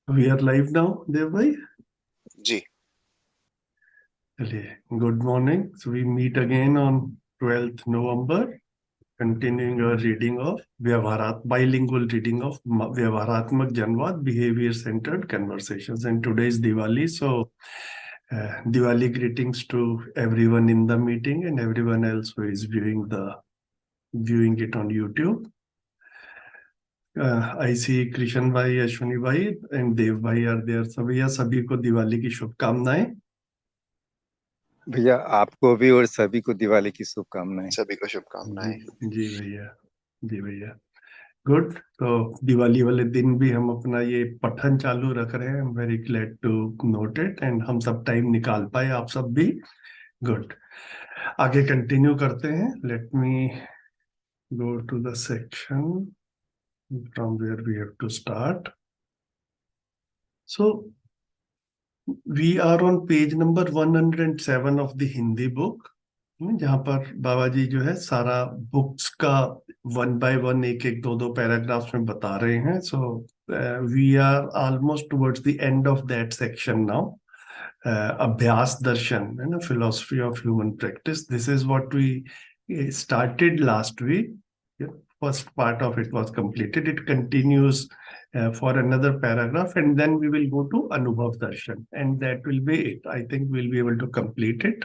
We are live now, Dev bhai. जी। चलिए, good morning. So we meet again on 12th November, continuing our reading of bilingual reading of Vyavahaaraatmak Janvaad, behavior-centered conversations. And today is Diwali, so Diwali greetings to everyone in the meeting and everyone else who is viewing it on YouTube. I see Krishan bhai, Ashwini bhai, and Dev bhai are there. So भैया सभी को दिवाली की शुभकामनाएं. भैया आपको भी और सभी को दिवाली की शुभकामनाएं। सभी को जी शुभकामनाएं। जी भैया, जी भैया, गुड। तो दिवाली वाले दिन भी हम अपना ये पठन चालू रख रहे हैं। I am very glad to note it and हम सब टाइम निकाल पाए, आप सब भी। गुड, आगे कंटिन्यू करते हैं। Let me go to the section from where we have to start. So we are on page number 107 of the Hindi book, जहाँ पर बाबा जी जो है सारा बुक्स का वन बाय वन, एक एक दो दो पैराग्राफ्स में बता रहे हैं। So we are almost towards the end of that section now. अभ्यास दर्शन है ना, philosophy of human practice. This is what we started last week. First part of it was completed. It continues for another paragraph, and then we will go to Anubhav Darshan, and that will be it. I think we'll be able to complete it.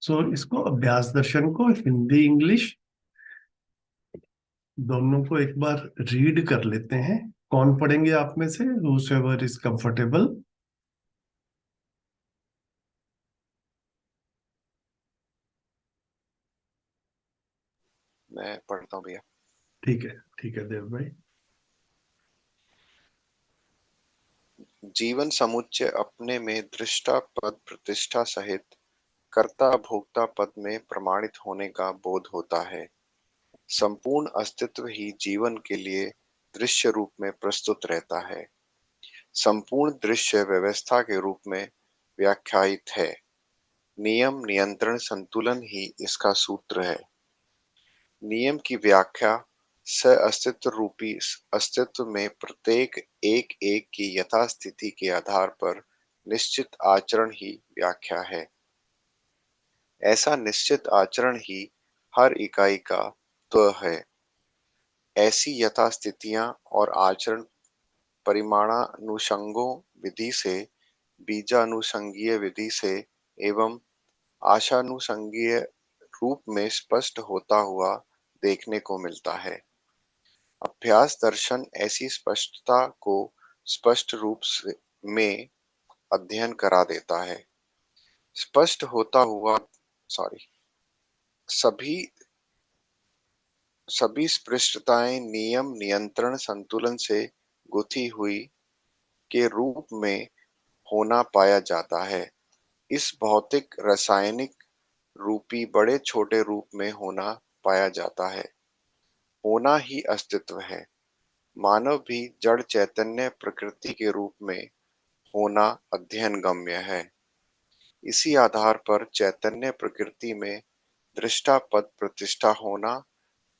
सो इसको अभ्यास दर्शन को Hindi English दोनों को एक बार read कर लेते हैं। कौन पढ़ेंगे आप में से? whoever is comfortable. मैं पढ़ता हूँ भैया। ठीक है देव भाई। जीवन समुच्चय अपने में दृष्टा पद प्रतिष्ठा सहित कर्ता भोक्ता पद में प्रमाणित होने का बोध होता है। संपूर्ण अस्तित्व ही जीवन के लिए दृश्य रूप में प्रस्तुत रहता है। संपूर्ण दृश्य व्यवस्था के रूप में व्याख्यायित है। नियम नियंत्रण संतुलन ही इसका सूत्र है। नियम की व्याख्या सह-अस्तित्व रूपी अस्तित्व में प्रत्येक एक एक की यथास्थिति के आधार पर निश्चित आचरण ही व्याख्या है। ऐसा निश्चित आचरण ही हर इकाई का त्व है। ऐसी यथास्थितियां और आचरण परिमाणानुषंगों विधि से, बीजानुषंगीय विधि से एवं आशानुषंगीय रूप में स्पष्ट होता हुआ देखने को मिलता है। अभ्यास दर्शन ऐसी स्पष्टता को स्पष्ट रूप में अध्ययन करा देता है। स्पष्ट होता हुआ सभी स्पष्टताएं नियम नियंत्रण संतुलन से गुथी हुई के रूप में होना पाया जाता है। इस भौतिक रासायनिक रूपी बड़े छोटे रूप में होना पाया जाता है। होना ही अस्तित्व है। मानव भी जड़ चैतन्य प्रकृति के रूप में होना अध्ययन गम्य है। इसी आधार पर चैतन्य प्रकृति में दृष्टा पद प्रतिष्ठा होना,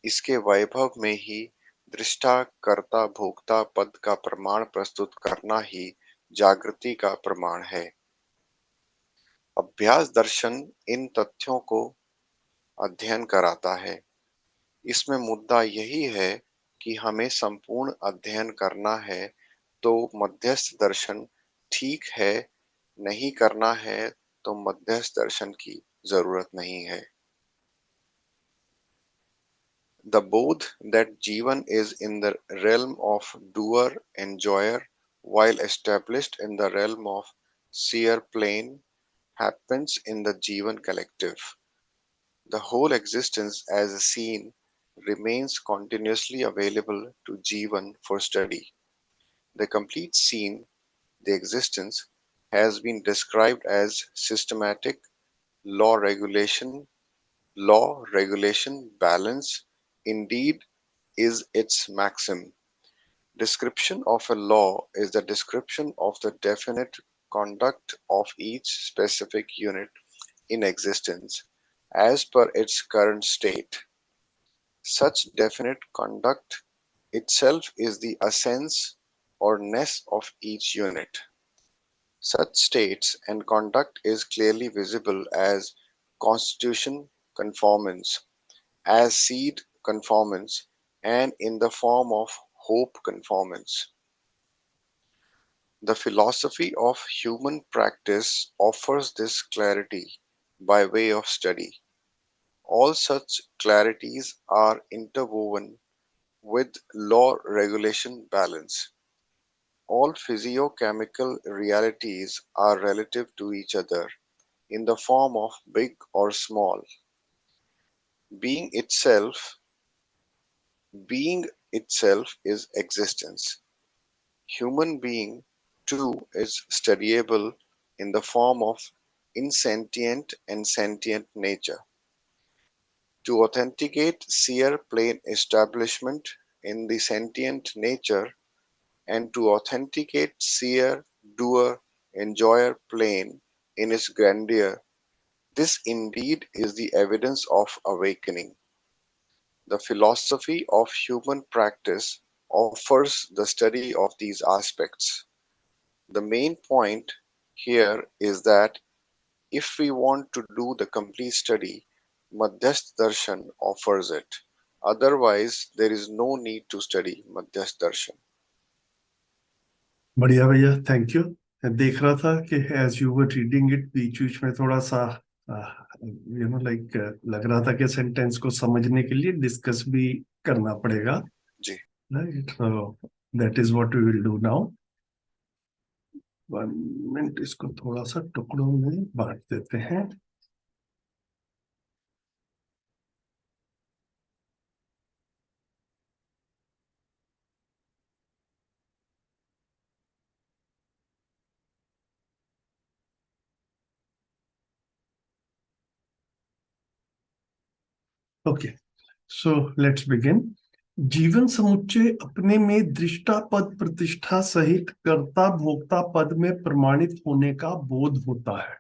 इसके वैभव में ही दृष्टा कर्ता भोक्ता पद का प्रमाण प्रस्तुत करना ही जागृति का प्रमाण है। अभ्यास दर्शन इन तथ्यों को अध्ययन कराता है। इसमें मुद्दा यही है कि हमें संपूर्ण अध्ययन करना है तो मध्यस्थ दर्शन ठीक है, नहीं करना है तो मध्यस्थ दर्शन की जरूरत नहीं है। The bodh that Jivan is in the realm of doer enjoyer while established in the realm of seer plane happens in the Jivan collective. The whole existence as a scene remains continuously available to Jivan for study. The complete scene, the existence, has been described as systematic, law regulation, balance, indeed is its maxim. Description of a law is the description of the definite conduct of each specific unit in existence as per its current state. Such definite conduct itself is the essence or ness of each unit. Such states and conduct is clearly visible as constitution conformance, as seed conformance, and in the form of hope conformance. The philosophy of human practice offers this clarity by way of study. All such clarities are interwoven with law regulation balance. All physiochemical realities are relative to each other in the form of big or small. Being itself, being itself is existence. Human being too is studyable in the form of insentient and sentient nature. To authenticate seer plane establishment in the sentient nature and to authenticate seer, doer, enjoyer plane in its grandeur, this indeed is the evidence of awakening. The philosophy of human practice offers the study of these aspects. The main point here is that if we want to do the complete study, Madhyasth Darshan offers it. Otherwise, there is no need to study Madhyasth Darshan. बढ़िया भैया, thank you. मैं देख रहा था कि as you were reading it बीच बीच में थोड़ा सा लाइक लग रहा था कि सेंटेंस को समझने के लिए डिस्कस भी करना पड़ेगा। जी। Right, so that is what we will do now. 1 minute, इसको थोड़ा सा टुकड़ों में बांट देते हैं। Okay, so let's begin. जीवन समुच्चय अपने में दृष्टा पद प्रतिष्ठा सहित कर्ता भोक्ता पद में प्रमाणित होने का बोध होता है।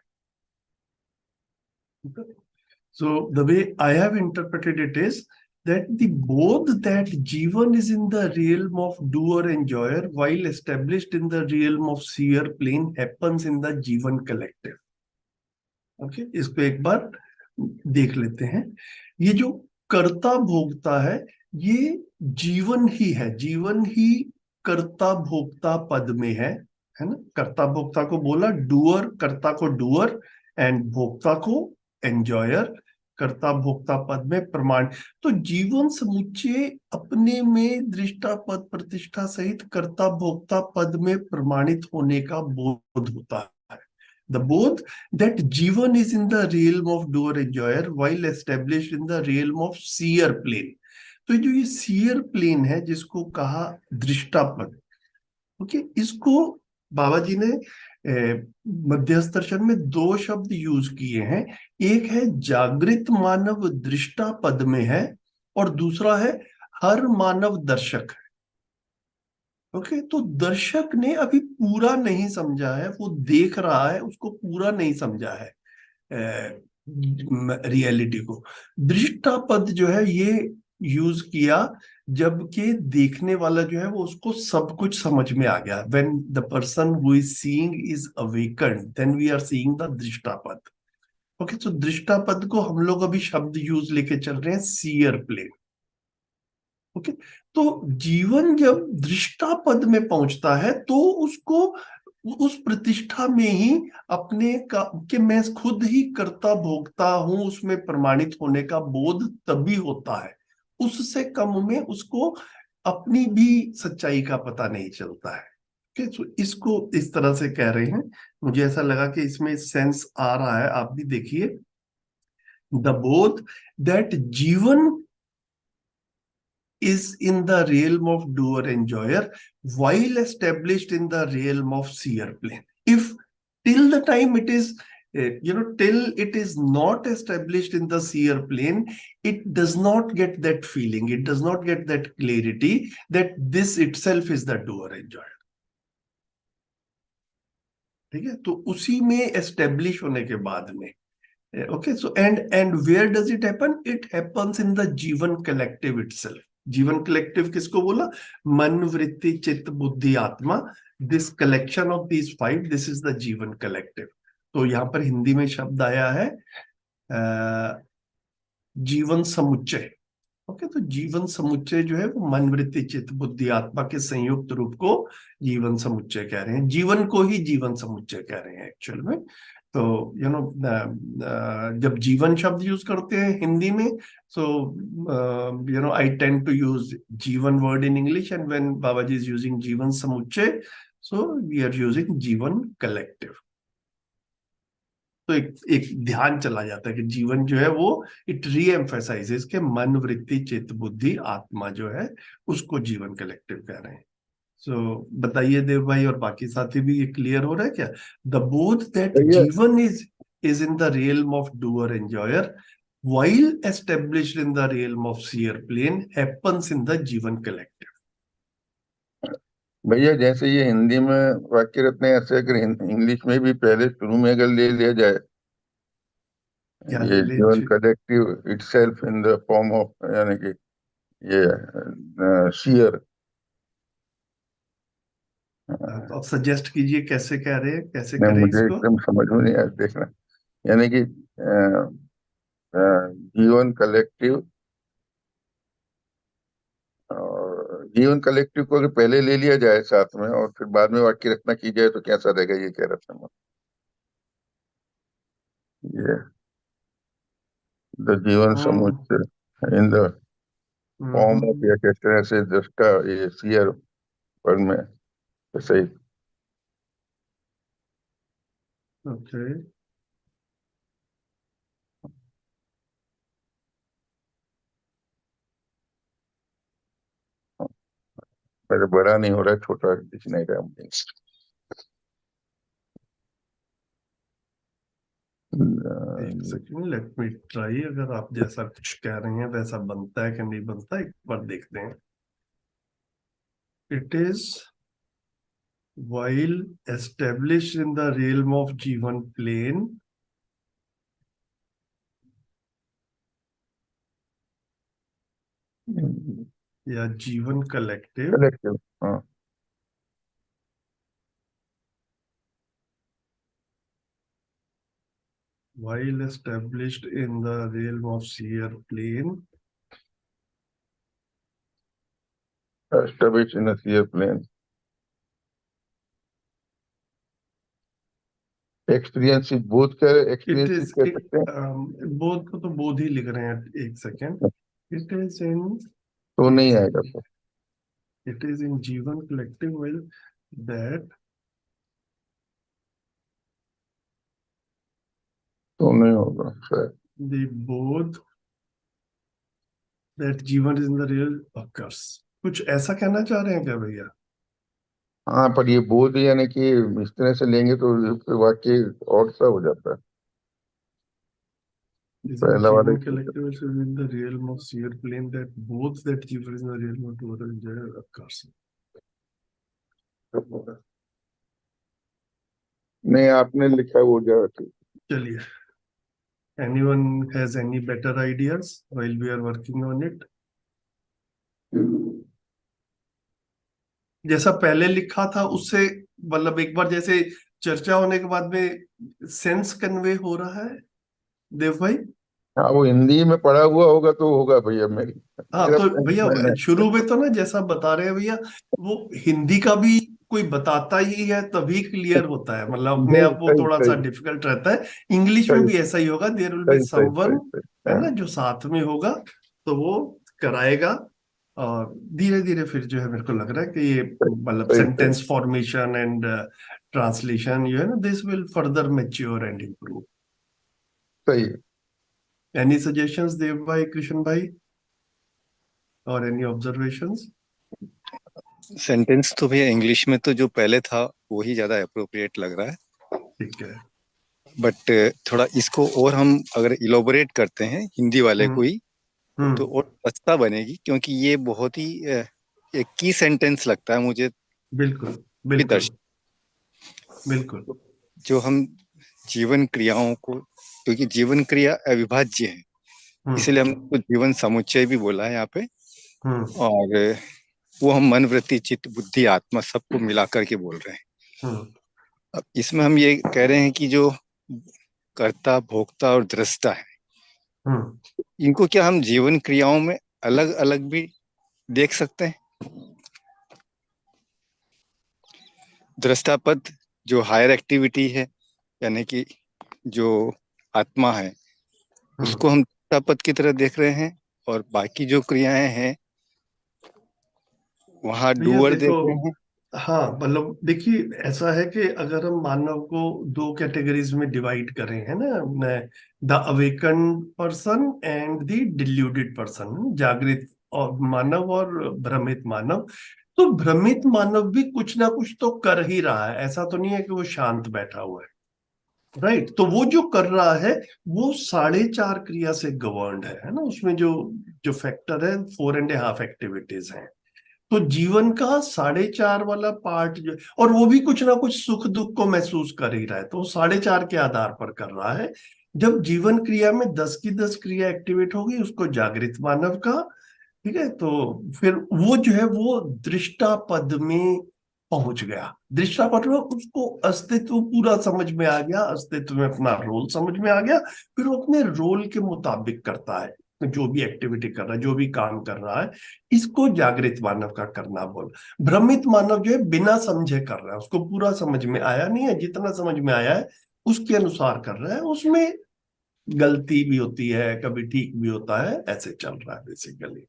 So the way I have interpreted it is that the both that Jivan is in the realm of doer enjoyer while established in the realm of seer plane happens in the Jivan collective. Okay, इसको एक बार देख लेते हैं। ये जो कर्ता भोक्ता है ये जीवन ही है, जीवन ही कर्ता भोक्ता पद में है ना। कर्ता भोक्ता को बोला डूअर, कर्ता को डूअर एंड भोक्ता को एंजॉयर, कर्ता भोक्ता पद में प्रमाण। तो जीवन समुच्चय अपने में दृष्टा पद प्रतिष्ठा सहित कर्ता भोक्ता पद में प्रमाणित होने का बोध होता है। The both that Jivan is in the realm of doer enjoyer while established in the realm of seer plane. तो जो ये seer plane है जिसको कहा दृष्टा पद, ओके, इसको बाबा जी ने मध्यस्थ दर्शन में 2 शब्द यूज किए हैं। एक है जागृत मानव दृष्टा पद में है और दूसरा है हर मानव दर्शक है। ओके, तो दर्शक ने अभी पूरा नहीं समझा है, वो देख रहा है, उसको पूरा नहीं समझा है रियलिटी को। दृष्टा पद जो है ये यूज किया जबकि देखने वाला जो है वो उसको सब कुछ समझ में आ गया। When the person who is seeing is awakened then we are seeing the दृष्टा पद। ओके, तो दृष्टा पद को हम लोग अभी शब्द यूज लेके चल रहे हैं सीयर प्लेन। ओके, तो जीवन जब दृष्टा पद में पहुंचता है तो उसको उस प्रतिष्ठा में ही अपने का कि मैं खुद ही कर्ता भोगता हूं उसमें प्रमाणित होने का बोध तभी होता है। उससे कम में उसको अपनी भी सच्चाई का पता नहीं चलता है। ओके, तो इसको इस तरह से कह रहे हैं। मुझे ऐसा लगा कि इसमें सेंस आ रहा है, आप भी देखिए। द बोध दैट जीवन is in the realm of doer enjoyer while established in the realm of seer plane. If till the time it is till it is not established in the seer plane, it does not get that feeling, it does not get that clarity that this itself is the doer enjoyer. ठीक है, तो उसी में establish होने के बाद में okay, so and where does it happen? It happens in the Jivan collective itself. जीवन कलेक्टिव किसको बोला? मन, वृत्ति, चित्त, बुद्धि, आत्मा, this collection of these five, this is the जीवन कलेक्टिव। तो यहाँ पर हिंदी में शब्द आया है जीवन समुच्चय। ओके, तो जीवन समुच्चय जो है वो मन, वृत्ति, चित्त, बुद्धि, आत्मा के संयुक्त रूप को जीवन समुच्चय कह रहे हैं। जीवन को ही जीवन समुच्चय कह रहे हैं एक्चुअल में। तो जब जीवन शब्द यूज करते हैं हिंदी में, सो आई टेंड टू यूज जीवन word in English, and when Babaji is using जीवन समुच्चय, सो वी आर यूजिंग जीवन कलेक्टिव। तो एक ध्यान चला जाता है कि जीवन जो है वो इट री एम्फेसाइजेस के मन, वृत्ति, चित्त, बुद्धि, आत्मा जो है उसको जीवन कलेक्टिव कह रहे हैं। बताइए देव भाई और बाकी साथी भी, ये क्लियर हो रहा है क्या? द बोध दैट भैया जीवन is in the realm of doer enjoyer while established in the realm of seer plane happens in the जीवन कलेक्टिव। भैया जैसे ये हिंदी में वाक्य रत्न है, ऐसे अगर इंग्लिश में भी पहले शुरू में अगर ले लिया जाए, क्या ये ले ले जीवन collective itself in the form of, यानी कि ये शियर। तो आप सजेस्ट कीजिए कैसे कह रहे हैं, कैसे नहीं, करें मुझे इसको? एकदम समझ में नहीं आया, देखना। यानी कि जीवन कलेक्टिव, और जीवन कलेक्टिव को अगर पहले ले लिया जाए साथ में और फिर बाद में वाक्य रचना की जाए तो कैसा रहेगा, ये कह रहा था मैं। ये द जीवन समुच्चय इन द फॉर्म ऑफ, या किस तरह से दृष्टा, ये सियर वर्ड में सही। ओके, मेरे बड़ा नहीं हो रहा है, छोटा दिख नहीं रहा मुझे। एक सेकंड, लेट मी ट्राई। अगर आप जैसा कुछ कह रहे हैं वैसा बनता है कि नहीं बनता, एक बार देखते हैं। It is while established in the realm of जीवन plane या जीवन कलेक्टिव, कलेक्टिव, हाँ। while established in the realm of seer plane established in a seer plane, experience बोध कर, it एक्सपीरियंस is कह it, सकते हैं। बोध को तो बोध ही लिख रहे हैं, एक सेकेंड। इट इज इन, तो एक नहीं आएगा सेकेंड, तो। इट इज इन जीवन कलेक्टिव will that तो नहीं होगा शायद। the both that जीवन is in the real occurs, कुछ ऐसा कहना चाह रहे हैं क्या भैया? हाँ, पर ये बोध यानी कि इस तरह से लेंगे तो फिर वाक्य और सा हो जाता है। is in पहला वाले जीवन collective is in the realm of seer plane that both that जीवन is in the realm of doer and enjoyer occurs। नहीं, आपने लिखा है वो जगह ठीक। चलिए, anyone has any better ideas while we are working on it? जैसा पहले लिखा था उससे, मतलब एक बार जैसे चर्चा होने के बाद में सेंस कन्वे हो रहा है देव भाई? हाँ, वो हिंदी में पढ़ा हुआ होगा तो होगा भैया। मेरी हाँ मेरा तो भैया मैंने शुरू में तो ना जैसा बता रहे हैं भैया, वो हिंदी का भी कोई बताता ही है तभी क्लियर होता है, मतलब अपने नहीं, आप वो सही थोड़ा सा सही डिफिकल्ट रहता है। इंग्लिश में सही भी ऐसा ही होगा, देयर विल बी सही सही समवन, सही सही, है हाँ, ना, जो साथ में होगा तो वो कराएगा। और धीरे धीरे फिर जो है मेरे को लग रहा है कि ये मतलब सही सही सेंटेंस फॉर्मेशन एंड ट्रांसलेशन जो है ना, this will further mature and improve. सही। एनी सजेशंस देव भाई, कृष्ण भाई, और एनी ऑब्जर्वेशंस? सेंटेंस तो भैया इंग्लिश में तो जो पहले था वही ज्यादा अप्रोप्रिएट लग रहा है, ठीक है। बट थोड़ा इसको और हम अगर इलोबोरेट करते हैं हिंदी वाले को हम्म ही तो हम्म, और अच्छा बनेगी, क्योंकि ये बहुत ही एक की सेंटेंस लगता है मुझे बिल्कुल भी बिल्कुल बिल्कुल। जो हम जीवन क्रियाओं को, क्योंकि जीवन क्रिया अविभाज्य है, हम्म इसलिए हमको जीवन समुच्चय भी बोला है यहाँ पे। और वो हम मन, वृत्ति, चित्त, बुद्धि, आत्मा सबको मिला करके बोल रहे हैं। अब इसमें हम ये कह रहे हैं कि जो कर्ता, भोक्ता और दृष्टा है, इनको क्या हम जीवन क्रियाओं में अलग अलग भी देख सकते हैं? दृष्टा पद जो हायर एक्टिविटी है, यानी कि जो आत्मा है, उसको हम दृष्टा पद की तरह देख रहे हैं, और बाकी जो क्रियाएं हैं वहां भैया डूअर देखो, देख रहे हैं। हाँ मतलब देखिए, ऐसा है कि अगर हम मानव को दो कैटेगरीज में डिवाइड करें, है ना, the awaken person and the deluded person, जागृत और मानव और भ्रमित मानव। तो भ्रमित मानव भी कुछ ना कुछ तो कर ही रहा है, ऐसा तो नहीं है कि वो शांत बैठा हुआ है। राइट, तो वो जो कर रहा है वो 4.5 क्रिया से गवर्नड है ना, उसमें जो जो फैक्टर है 4.5 एक्टिविटीज हैं। तो जीवन का 4.5 वाला पार्ट जो, और वो भी कुछ ना कुछ सुख दुख को महसूस कर ही रहा है, तो 4.5 के आधार पर कर रहा है। जब जीवन क्रिया में 10 की 10 क्रिया एक्टिवेट होगी, उसको जागृत मानव का, ठीक है, तो फिर वो जो है वो दृष्टा पद में पहुंच गया। दृष्टा पद में उसको अस्तित्व पूरा समझ में आ गया, अस्तित्व में अपना रोल समझ में आ गया। फिर वो अपने रोल के मुताबिक करता है, जो भी एक्टिविटी कर रहा है, जो भी काम कर रहा है। इसको जागृत मानव का करना बोल। भ्रमित मानव जो है बिना समझे कर रहा है, उसको पूरा समझ में आया नहीं है, जितना समझ में आया है उसके अनुसार कर रहा है। उसमें गलती भी होती है, कभी ठीक भी होता है, ऐसे चल रहा है बेसिकली।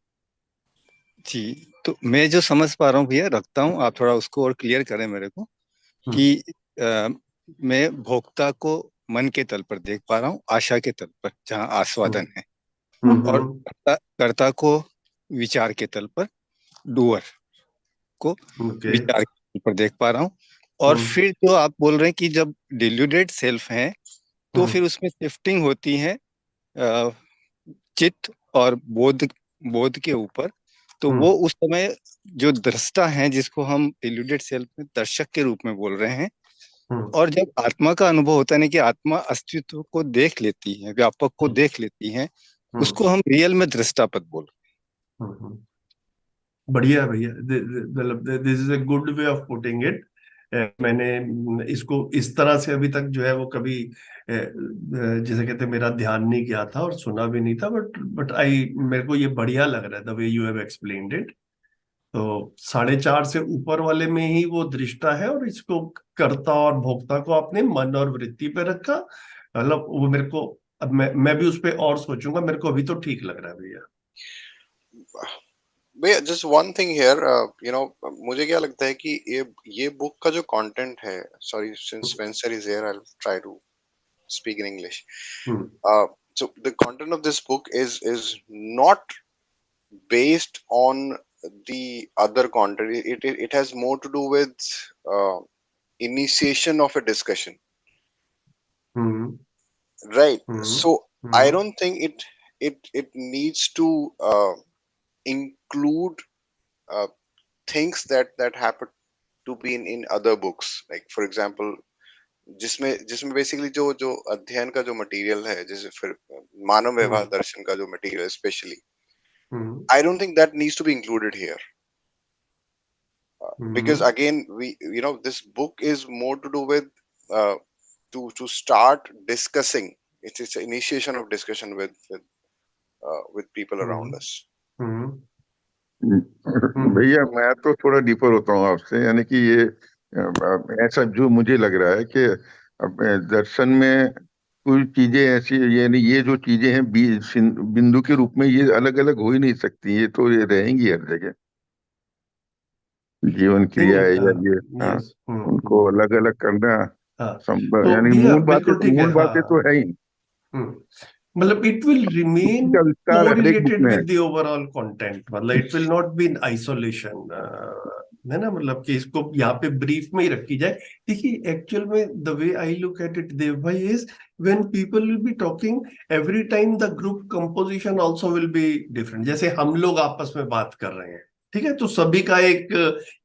जी, तो मैं जो समझ पा रहा हूँ भैया, रखता हूँ, आप थोड़ा उसको और क्लियर करें मेरे को, हम्म। कि मैं भोक्ता को मन के तल पर देख पा रहा हूँ, आशा के तल पर जहाँ आस्वादन है, और हम्म। कर्ता को विचार के तल पर, डूअर को ओके। विचार के तल पर देख पा रहा हूँ। और हम्म। फिर जो आप बोल रहे हैं कि जब डिल्यूडेड सेल्फ है, तो हम्म। फिर उसमें शिफ्टिंग होती है अ, चित्त और बोध, बोध के ऊपर। तो वो हम्म। उस समय जो दृष्टा है, जिसको हम डिल्यूडेड सेल्फ में दर्शक के रूप में बोल रहे हैं, हम्म। और जब आत्मा का अनुभव होता है ना, कि आत्मा अस्तित्व को देख लेती है, व्यापक को हम्म। देख लेती है, हम्म। उसको हम रियल में दृष्टापद बोल। हम्म। बढ़िया है भैया, मतलब this is a good way of putting it. मैंने इसको इस तरह से अभी तक जो है वो कभी जैसे कहते हैं मेरा ध्यान नहीं गया था और सुना भी नहीं था, बट आई मेरे को ये बढ़िया लग रहा है the way you have explained it. तो 4.5 से ऊपर वाले में ही वो दृष्टा है, और इसको कर्ता और भोक्ता को आपने मन और वृत्ति पे रखा। मतलब वो मेरे को, अब मैं भी उस पे और सोचूंगा, मेरे को अभी तो ठीक लग रहा है भैया। भैया जस्ट वन थिंग हियर, मुझे क्या लगता है कि ये बुक का जो कंटेंट है, sorry since Spencer is here, I will try to speak in English. Hmm. So the content of this book is not based on the other content. It has more to do with uh, initiation of a discussion, hmm. right? Hmm. So I hmm. don't think it needs to include uh, things that happen to be in other books. Like for example, जिसमें जिसमें basically जो जो अध्ययन का जो material है, जैसे फिर मानव व्यवहार हम्म। दर्शन का जो material specially, hmm. I don't think that needs to be included here, because hmm. again we this book is more to do with uh, to start discussing. It's an initiation of discussion with people around hmm. us. हम्म। हम्म। भैया मैं तो थोड़ा deeper होता हूँ आपसे, यानी कि ये ऐसा जो मुझे लग रहा है कि दर्शन में कुछ चीजें ऐसी, यानी ये जो चीजें हैं बिंदु के रूप में, ये अलग अलग हो ही नहीं सकती, ये तो ये रहेंगी हर जगह, जीवन नहीं क्रिया नहीं, है या ये। हाँ, यस। उनको अलग अलग करना हाँ, संभव, तो यानी भैया मूल बातें, बिल्कुल ठीक है। मूल बातें तो हाँ। है ही। हम्म। मतलब इट विल रिमेन का विस्तार हर एक बुक कोरिलेटेड में है। विद द ओवरऑल कंटेंट, मतलब it will not be in isolation, है ना, मतलब कि इसको यहाँ पे ब्रीफ में ही रखी जाए। देखिए एक्चुअल में the way I look at it Dev भाई is, when people will be talking every time the group composition also will be different. जैसे हम लोग आपस में बात कर रहे हैं, ठीक है, तो सभी का एक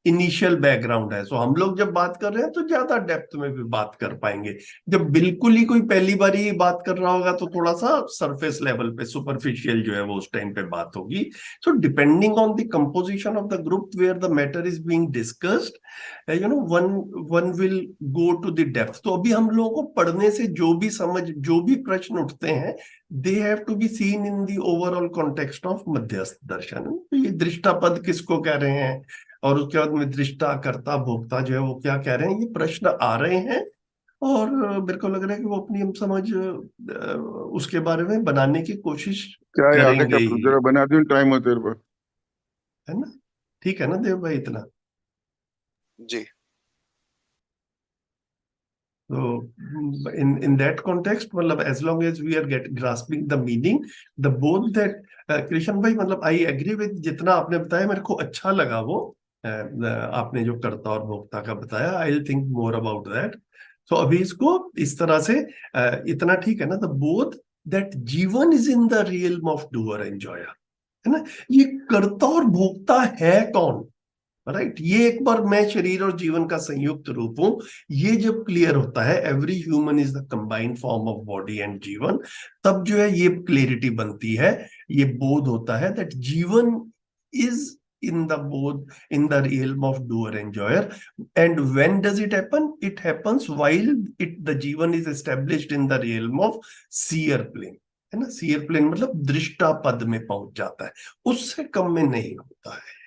इनिशियल बैकग्राउंड है। सो हम लोग जब बात कर रहे हैं तो ज्यादा डेप्थ में भी बात कर पाएंगे। जब बिल्कुल ही कोई पहली बार ही बात कर रहा होगा तो थोड़ा सा सरफेस लेवल पे, सुपरफिशियल जो है वो उस टाइम पे बात होगी। So depending on the composition of the group where the matter is being discussed, one one will go to the depth. तो अभी हम लोगों को पढ़ने से जो भी प्रश्न उठते हैं, they have to be seen in the overall context of Madhyasth Darshan. तो ये दृष्टा पद किसको कह रहे हैं, और उसके बाद में दृष्टा, कर्ता, भोक्ता जो है वो क्या कह रहे हैं, ये प्रश्न आ रहे हैं। और मेरे को लग रहा है कि वो अपनी हम समझ उसके बारे में बनाने की कोशिश क्या है आगे करेंगे का, ही, जरा बना दूं टाइम हो तेरे पर? है ना? ठीक है ना देव भाई, इतना जी। So in that context, मतलब as long as we are grasping the meaning, the both that Krishna भाई, मतलब I agree with जितना आपने बताया, मेरे को अच्छा लगा वो आपने जो कर्ता और भोक्ता का बताया। I'll think more about that. So अभी इसको इस तरह से इतना ठीक है ना, the both that जीवन is in the realm of doer and enjoyer, है ना? ये कर्ता और भोक्ता है कौन, राइट? ये एक बार मैं शरीर और जीवन का संयुक्त रूप हूं, ये जब क्लियर होता है, every human is the combined form of body and जीवन, तब जो है ये क्लियरिटी बनती है, ये बोध होता है दैट जीवन is in the both in the realm of doer enjoyer. And when does it happen? It happens while the जीवन is established in the realm of seer plane, है ना? seer plane मतलब दृष्टा पद में पहुंच जाता है, उससे कम में नहीं होता है।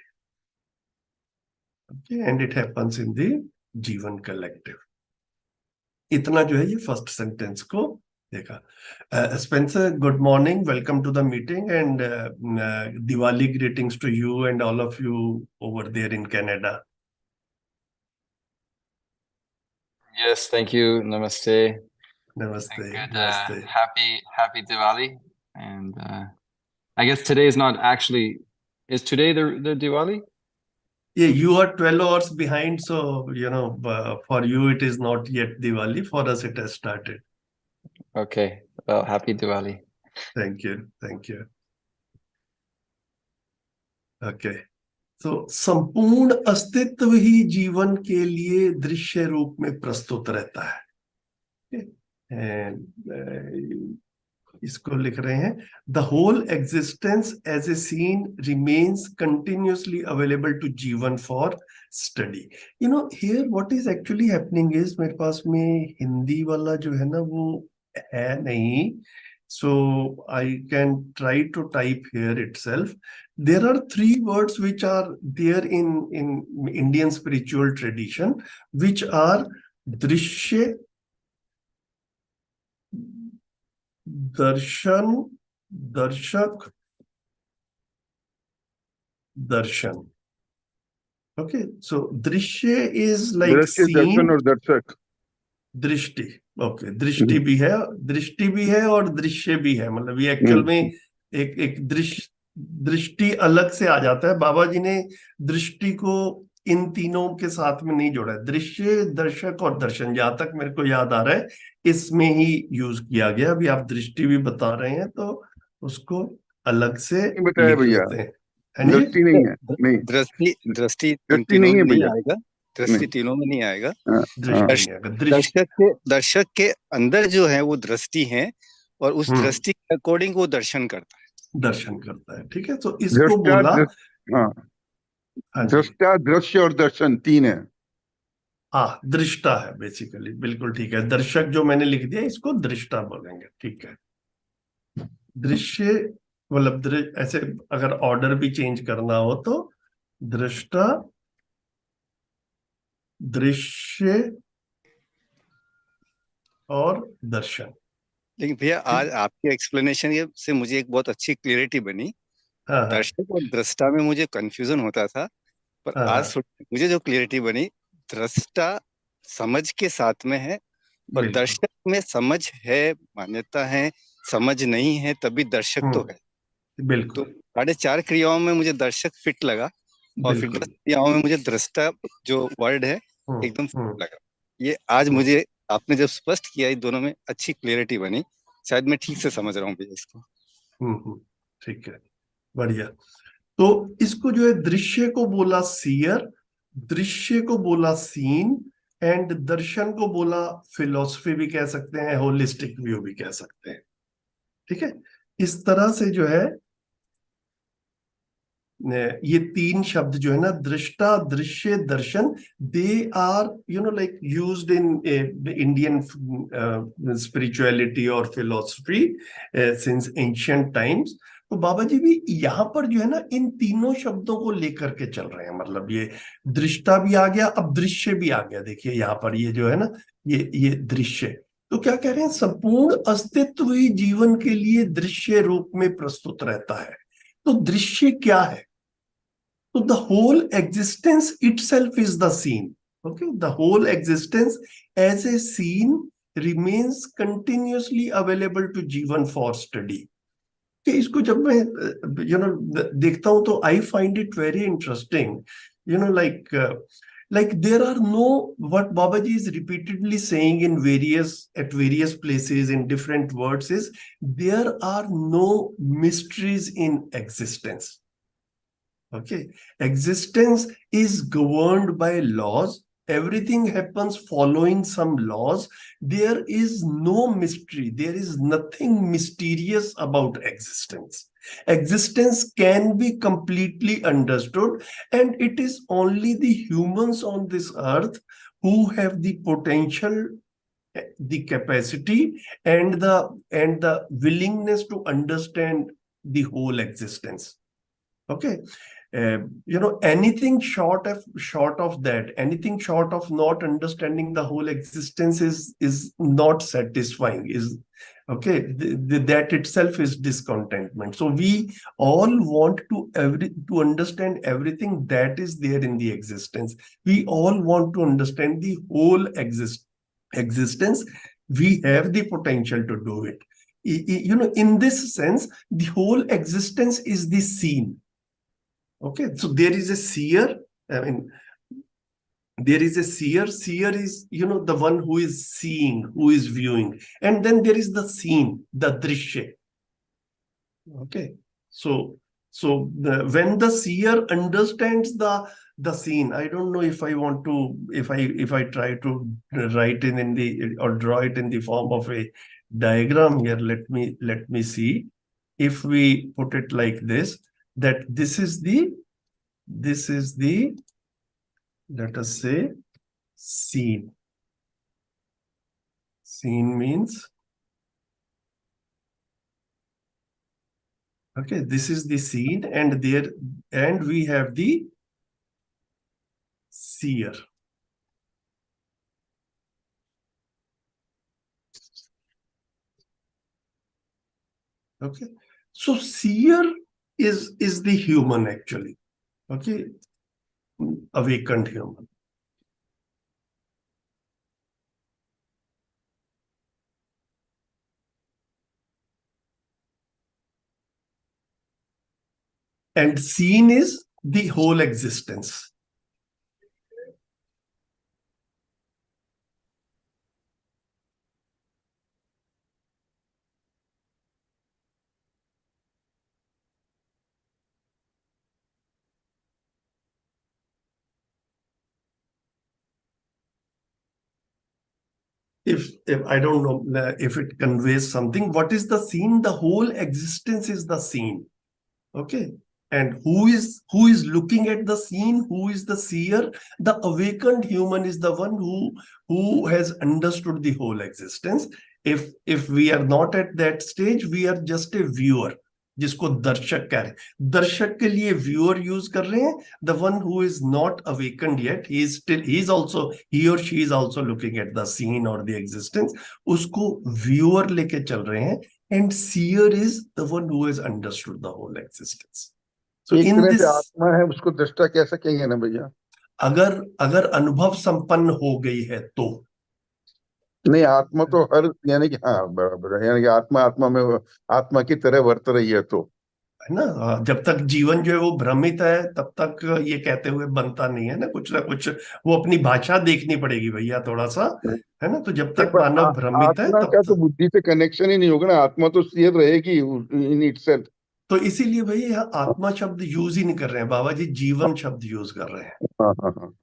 Okay, and it happens in the जीवन कलेक्टिव। इतना जो है ये फर्स्ट सेंटेंस को देखा। Spencer, good morning, welcome to the meeting, and Diwali greetings to you and all of you over there in Canada. Yes, thank you. Namaste. नमस्ते, And good, नमस्ते। happy Diwali. And I guess today is not actually, is today the Diwali? Yeah, you are 12 hours behind, so for you it is not yet Diwali. For us it has started. Okay, well, happy Diwali. Thank you, thank you. Okay. तो संपूर्ण अस्तित्व ही जीवन के लिए दृश्य रूप में प्रस्तुत रहता है। इसको लिख रहे हैं, the whole existence as a scene remains continuously available to jeevan for study. Here what is actually happening is, मेरे पास में हिंदी वाला जो है ना वो है नहीं, so I can try to type here itself. There are three words which are there in Indian spiritual tradition, which are drishya, darshan, darshak, darshan. Okay, so drishya is like दृश्य, दर्शन seen, और दर्शक। दृष्टि, okay, दृष्टि भी है और दृश्य भी है। मतलब ये एक्चुअल में एक दृष्टि अलग से आ जाता है। बाबा जी ने दृष्टि को इन तीनों के साथ में नहीं जोड़ा है। दृश्य, दर्शक और दर्शन, जहां तक मेरे को याद आ रहा है इसमें ही यूज किया गया। अभी आप दृष्टि भी बता रहे हैं तो उसको अलग से बताया लिख भैया, लेते हैं। हाँ जी, दृष्टि नहीं है, नहीं दृष्टि दृष्टि इन दृष्टि तीनों नहीं में है नहीं भैया, आएगा, दृष्टि नहीं। तीनों में नहीं आएगा। हाँ, हाँ। दृष्टि नहीं आएगा। दृष्टि, दर्शक के अंदर जो है वो दृष्टि है, और उस दृष्टि के अकॉर्डिंग वो दर्शन करता है, दर्शन करता है। ठीक है, तो इसको दृष्टा, बोला, हाँ, हाँ जी, दृष्टा, दृश्य और दर्शन तीन है। हाँ, दृष्टा है बेसिकली, बिल्कुल ठीक है। दर्शक जो मैंने लिख दिया इसको दृष्टा बोलेंगे, ठीक है। दृश्य मतलब ऐसे अगर ऑर्डर भी चेंज करना हो तो दृष्टा, दृश्य और दर्शन। लेकिन भैया आज आपके एक्सप्लेनेशन से मुझे एक बहुत अच्छी क्लियरिटी बनी। हाँ हाँ दर्शक और दृष्टा में मुझे कंफ्यूजन होता था, पर हाँ आज हाँ, मुझे जो क्लियरिटी बनी, दृष्टा समझ के साथ में है, और बिल्कुल, दर्शक में समझ है, मान्यता है, समझ नहीं है, तभी दर्शक तो है। तो बिल्कुल, 4.5 क्रियाओं में मुझे दर्शक फिट लगा, और फिर 10 बिल्कुल। क्रियाओं में मुझे दृष्टा जो वर्ड है एकदम फिट हम्म लगा। ये आज मुझे आपने जब स्पष्ट किया, इन दोनों में अच्छी क्लियरिटी बनी। शायद मैं ठीक से समझ रहा हूँ भैया इसको। ठीक है, बढ़िया। तो इसको जो है दृश्य को बोला सीयर, दृश्य को बोला सीन, एंड दर्शन को बोला फिलॉसफी भी कह सकते हैं, होलिस्टिक व्यू भी कह सकते हैं। ठीक है, इस तरह से जो है ये तीन शब्द जो है ना, दृष्टा, दृश्य, दर्शन, they are like used in Indian spirituality और फिलोसफी सिंस एंशियंट टाइम्स। तो बाबा जी भी यहाँ पर जो है ना इन तीनों शब्दों को लेकर के चल रहे हैं। मतलब ये दृष्टा भी आ गया, अब दृश्य भी आ गया। देखिए यहाँ पर ये जो है ना, ये दृश्य, तो क्या कह रहे हैं, संपूर्ण अस्तित्व ही जीवन के लिए दृश्य रूप में प्रस्तुत रहता है। तो दृश्य क्या है? तो the whole existence itself is the scene. Okay, the whole existence as a scene remains continuously available to जीवन for study. कि इसको जब मैं देखता हूं तो I find it very interesting. Like there are no, what Babaji is repeatedly saying in at various places in different words is, there are no mysteries in existence. Okay, existence is governed by laws. Everything happens following some laws. There is no mystery. There is nothing mysterious about existence. Existence can be completely understood, and it is only the humans on this earth who have the potential, the capacity, and the willingness to understand the whole existence. Okay, anything short of that, anything short of not understanding the whole existence is not satisfying. Is okay, that itself is discontentment. So we all want to understand everything that is there in the existence. We all want to understand the whole existence. We have the potential to do it. In this sense, the whole existence is the scene. Okay, so there is a seer. I mean, there is a seer. Seer is, the one who is seeing, who is viewing. And then there is the scene, the drishya. Okay, so when the seer understands the scene, I don't know if I want to, if I try to write it in the, or draw it in the form of a diagram here. Let me see. If we put it like this, that this is the, let us say, scene. Scene means, okay, this is the scene, and we have the seer. Okay, so seer is the human actually. Okay, awakened human. And seen is the whole existence. If I don't know if it conveys something, what is the scene? The whole existence is the scene. Okay, and who is looking at the scene? Who is the seer? The awakened human is the one who has understood the whole existence. If we are not at that stage, we are just a viewer, जिसको दर्शक कह रहे हैं। दर्शक के लिए viewer use कर रहे हैं। The one who is not awakened yet, he is also, he और she is also looking at the scene और द एग्जिस्टेंस, उसको व्यूअर लेके चल रहे हैं। And seer is the one who has understood the whole existence. So in this आत्मा है, उसको दृष्टा कह सकेंगे ना भैया? अगर अनुभव संपन्न हो गई है तो नहीं, आत्मा तो हर, यानी कि हाँ बराबर है, यानी कि आत्मा में आत्मा की तरह वर्त रही है तो, है ना। जब तक जीवन जो है वो भ्रमित है, तब तक ये कहते हुए बनता नहीं है ना कुछ वो अपनी भाषा देखनी पड़ेगी भैया थोड़ा सा, है ना। तो जब तक मानव भ्रमित है, आत्मा तब का तो बुद्धि से कनेक्शन ही नहीं होगा ना। आत्मा तो सीयर रहेगी इन इटसेल्फ। तो इसीलिए भाई यहाँ आत्मा शब्द यूज ही नहीं कर रहे हैं बाबा जी, जीवन शब्द यूज कर रहे हैं। हाँ हाँ हाँ।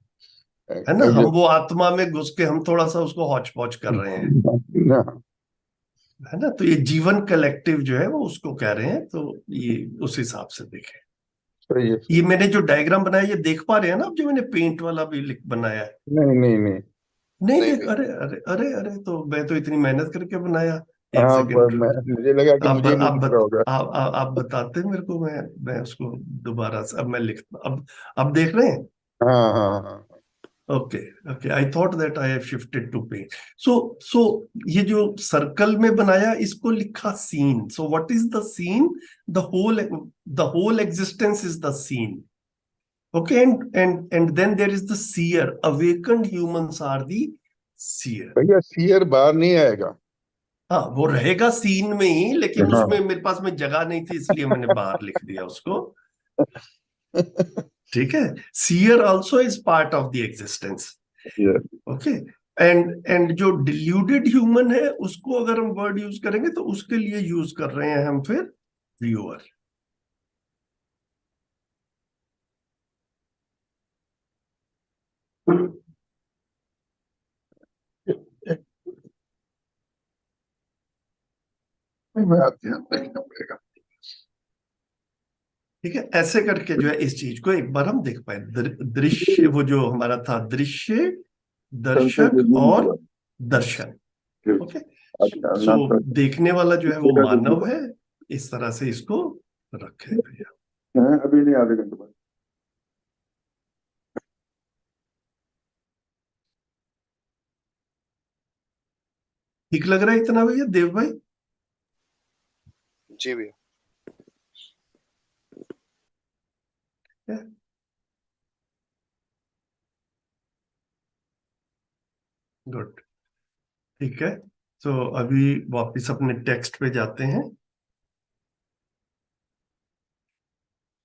है ना, हम वो आत्मा में घुस के हम थोड़ा सा उसको हौच पौच कर रहे हैं, ना, है ना। तो ये जीवन कलेक्टिव जो है वो उसको कह रहे हैं, तो ये उस हिसाब से देखें। सही है, ये मैंने जो डायग्राम बनाया ये देख पा रहे हैं ना आप, जो मैंने पेंट वाला भी लिख बनाया है? नहीं नहीं नहीं। नहीं नहीं देख, भैया। अरे अरे अरे अरे, तो मैं तो इतनी मेहनत करके बनाया। एक हाँ, सेकंड, मुझे लगा कि मुझे ही नहीं आप दिख रहा होगा। आप बताते मेरे को, मैं उसको दोबारा से अब मैं लिखता, अब देख रहे हैं? हाँ हाँ हाँ। Okay okay, I thought that I have shifted to paint. So ये जो सर्कल में बनाया इसको लिखा scene. So what is the scene? The whole existence is the scene. Okay, and then there is the seer. Awakened humans are the seer. भैया shear बाहर नहीं आएगा। हाँ, वो रहेगा सीन में ही, लेकिन हाँ। उसमें मेरे पास में जगह नहीं थी, इसलिए मैंने बाहर लिख दिया उसको। ठीक है, seer also is part of the existence. Yes. Okay, and जो डिल्यूडेड ह्यूमन है उसको अगर हम वर्ड यूज करेंगे तो उसके लिए यूज कर रहे हैं हम फिर व्यूअर। मैं आपके यहाँ देखना पड़ेगा। ठीक है, ऐसे करके जो है इस चीज को एक बार हम देख पाए। दृश्य, वो जो हमारा था दृश्य, दर्शक और दर्शन। ओके, अच्छा, सो देखने वाला जो है वो मानव है। इस तरह से इसको रखे भैया। अभी नहीं, आधे घंटे बाद। ठीक लग रहा है इतना भैया, देव भाई? जी भैया। गुड, ठीक है। तो अभी वापस अपने टेक्स्ट पे जाते हैं।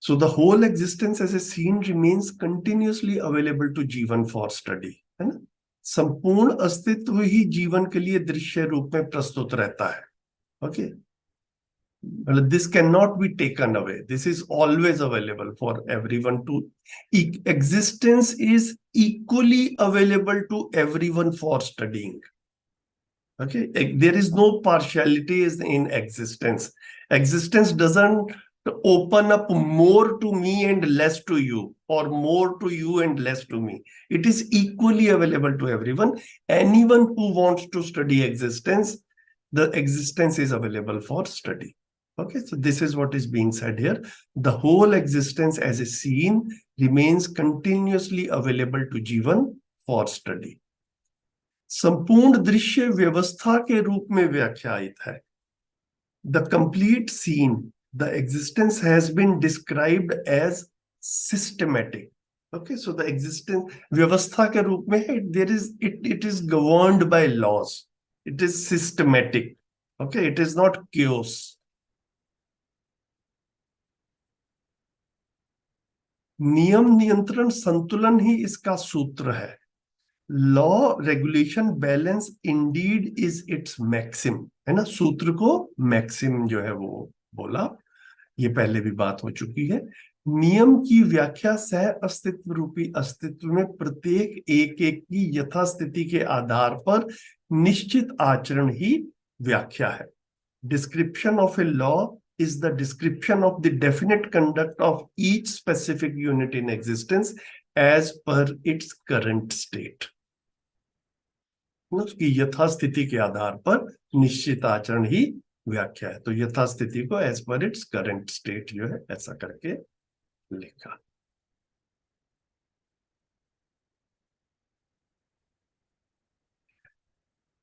So the whole existence as a scene remains continuously available to जीवन for study, है ना। संपूर्ण अस्तित्व ही जीवन के लिए दृश्य रूप में प्रस्तुत रहता है। ओके, मतलब this cannot be taken away. This is always available for everyone to. Existence is equally available to everyone for studying. Okay, there is no partiality in existence. Existence doesn't open up more to me and less to you, or more to you and less to me. It is equally available to everyone. Anyone who wants to study existence, the existence is available for study. Okay, so this is what is being said here. The whole existence as a scene remains continuously available to Jivan for study. संपूर्ण दृश्य व्यवस्था के रूप में व्याख्यायित है। The complete scene, the existence has been described as systematic. Okay, so the existence व्यवस्था के रूप में है। There is it is governed by laws, it is systematic. Okay, it is not chaos. नियम, नियंत्रण, संतुलन ही इसका सूत्र है। Law, regulation, balance indeed is its maxim, है ना। सूत्र को मैक्सिम जो है वो बोला, ये पहले भी बात हो चुकी है। नियम की व्याख्या सह अस्तित्व रूपी अस्तित्व में प्रत्येक एक एक की यथास्थिति के आधार पर निश्चित आचरण ही व्याख्या है। Description of a law is the description of the definite conduct of each specific unit in existence as per its current state. उसकी यथास्थिति के आधार पर निश्चित आचरण ही व्याख्या है। तो यथास्थिति को as per its current state जो है ऐसा करके लिखा।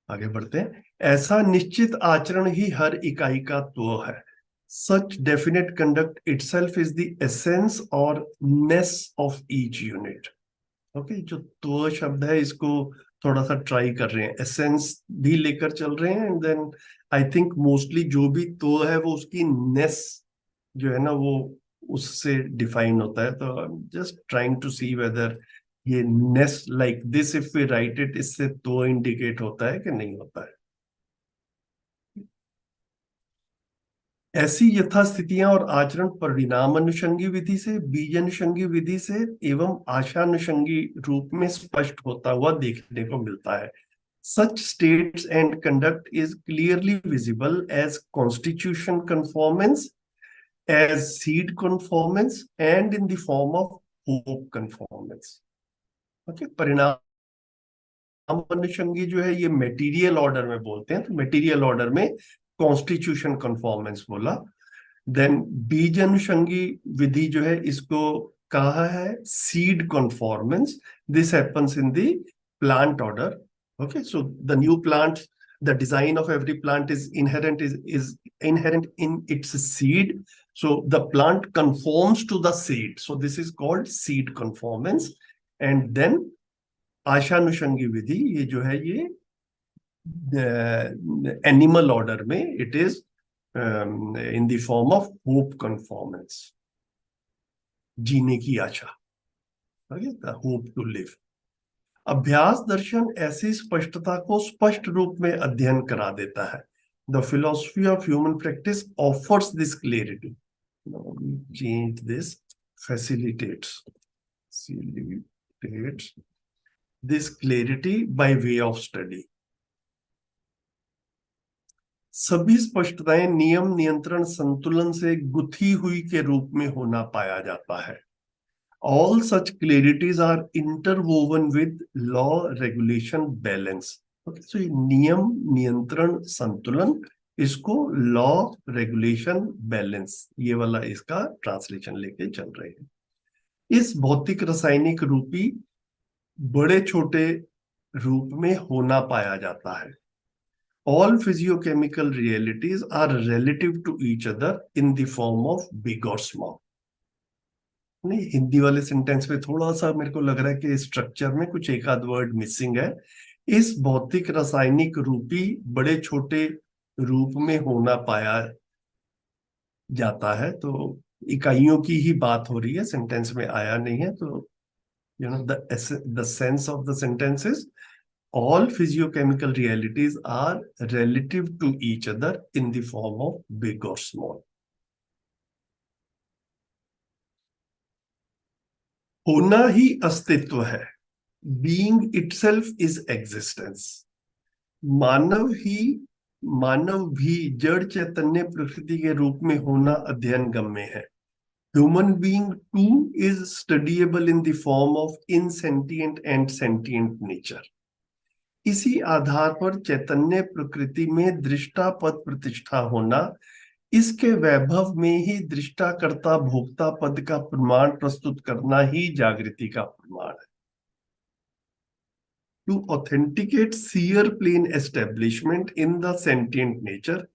आगे बढ़ते हैं। ऐसा निश्चित आचरण ही हर इकाई का त्व है। Such definite conduct itself is the essence और ness of each unit. Okay, जो त्व शब्द है इसको थोड़ा सा ट्राई कर रहे हैं, एसेंस भी लेकर चल रहे हैं, and then I think mostly जो भी त्व है वो उसकी नेस जो है ना वो उससे डिफाइन होता है। तो just trying to see whether ये ness like this if we write it, इससे त्व इंडिकेट होता है कि नहीं होता है। ऐसी यथास्थितियां और आचरण परिणाम अनुषंगी विधि से, बीज अनुषंगी विधि से एवं आशानुषंगी रूप में स्पष्ट होता हुआ देखने को मिलता है. Such states and conduct is clearly visible as constitution conformance, as seed conformance, and in the form of hope conformance. Okay, परिणाम अनुषंगी जो है ये मेटीरियल ऑर्डर में बोलते हैं, तो मेटीरियल ऑर्डर में कॉन्स्टिट्यूशन कन्फॉर्मेंस बोला. देन बीज अनुषंगी विधि जो है इसको कहा है seed conformance. This happens in the plant order. Okay, so the new plant, the design of every plant is inherent in its seed. So the plant conforms to the seed. So this is called seed conformance. And then आशानुषंगी विधि ये जो है ये animal order में it is in the form of hope conformance, जीने की आशा, hope to live. अभ्यास दर्शन ऐसी स्पष्टता को स्पष्ट रूप में अध्ययन करा देता है. The philosophy of human practice offers this clarity. Change this, facilitates this clarity by way of study. सभी स्पष्टताएं नियम, नियंत्रण, संतुलन से गुथी हुई के रूप में होना पाया जाता है. All such clarities are interwoven with law, regulation, balance. Okay, so नियम, नियंत्रण, संतुलन, इसको लॉ, रेगुलेशन, बैलेंस, ये वाला इसका ट्रांसलेशन लेके चल रहे हैं. इस भौतिक रासायनिक रूपी बड़े छोटे रूप में होना पाया जाता है. All physiochemical realities are relative to each other in the form of big or small. नहीं, हिंदी वाले सेंटेंस में थोड़ा सा मेरे को लग रहा है कि स्ट्रक्चर में कुछ एक आध वर्ड मिसिंग है. इस भौतिक रासायनिक रूपी बड़े छोटे रूप में होना पाया जाता है, तो इकाइयों की ही बात हो रही है, सेंटेंस में आया नहीं है. तो the sense of the sentence is all physiochemical realities are relative to each other in the form of big or small. होना ही अस्तित्व है. being itself is existence. मानव भी जड़ चैतन्य प्रकृति के रूप में होना अध्ययन गम्य है. Human being too is studyable in the form of insentient and sentient nature. इसी आधार पर चैतन्य प्रकृति में दृष्टा पद प्रतिष्ठा होना, इसके वैभव में ही दृष्टा कर्ता भोक्ता पद का प्रमाण प्रस्तुत करना ही जागृति का प्रमाण है. To authenticate seer plane establishment in the sentient nature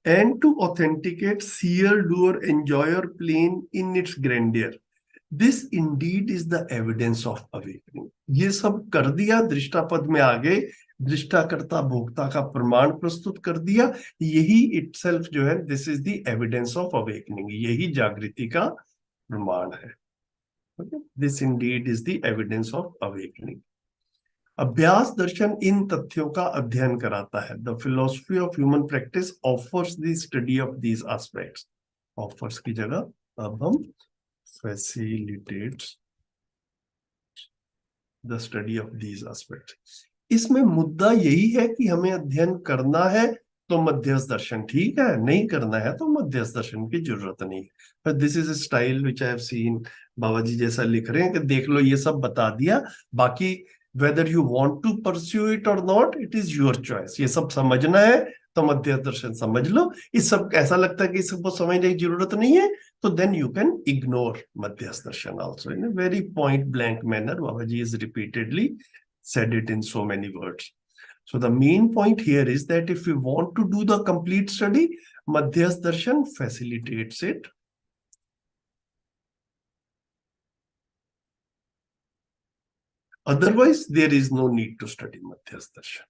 and to authenticate seer doer enjoyer plane in its grandeur, this indeed is the evidence of awakening. ये सब कर दिया, दृष्टा पद में आ गए, दृष्टा कर्ता भोक्ता का प्रमाण प्रस्तुत कर दिया, यही itself जो है this is the evidence of awakening, यही जागृति का प्रमाण है. Okay? This indeed is the evidence of awakening. अभ्यास दर्शन इन तथ्यों का अध्ययन कराता है. The philosophy of human practice offers the study of these aspects. Offers की जगह अब हम facilitates the study of these aspects. इसमें मुद्दा यही है कि हमें अध्ययन करना है तो मध्यस्थ दर्शन ठीक है, नहीं करना है तो मध्यस्थ दर्शन की जरूरत नहीं है. This is a style which I have seen. Baba ji जैसा लिख रहे हैं कि देख लो ये सब बता दिया, बाकी whether you want to pursue it or not, it is your choice. ये सब समझना है तो मध्यस्थ दर्शन समझ लो. इस सब ऐसा लगता है कि इस सबको समझने की जरूरत नहीं है तो then you can ignore मध्यस्थ दर्शन also in a very point blank manner. Babaji has repeatedly said it in so many words. So the main point here is that if we want to do the complete study, मध्यस्थ दर्शन facilitates it. Otherwise, there is no need to study मध्यस्थ दर्शन.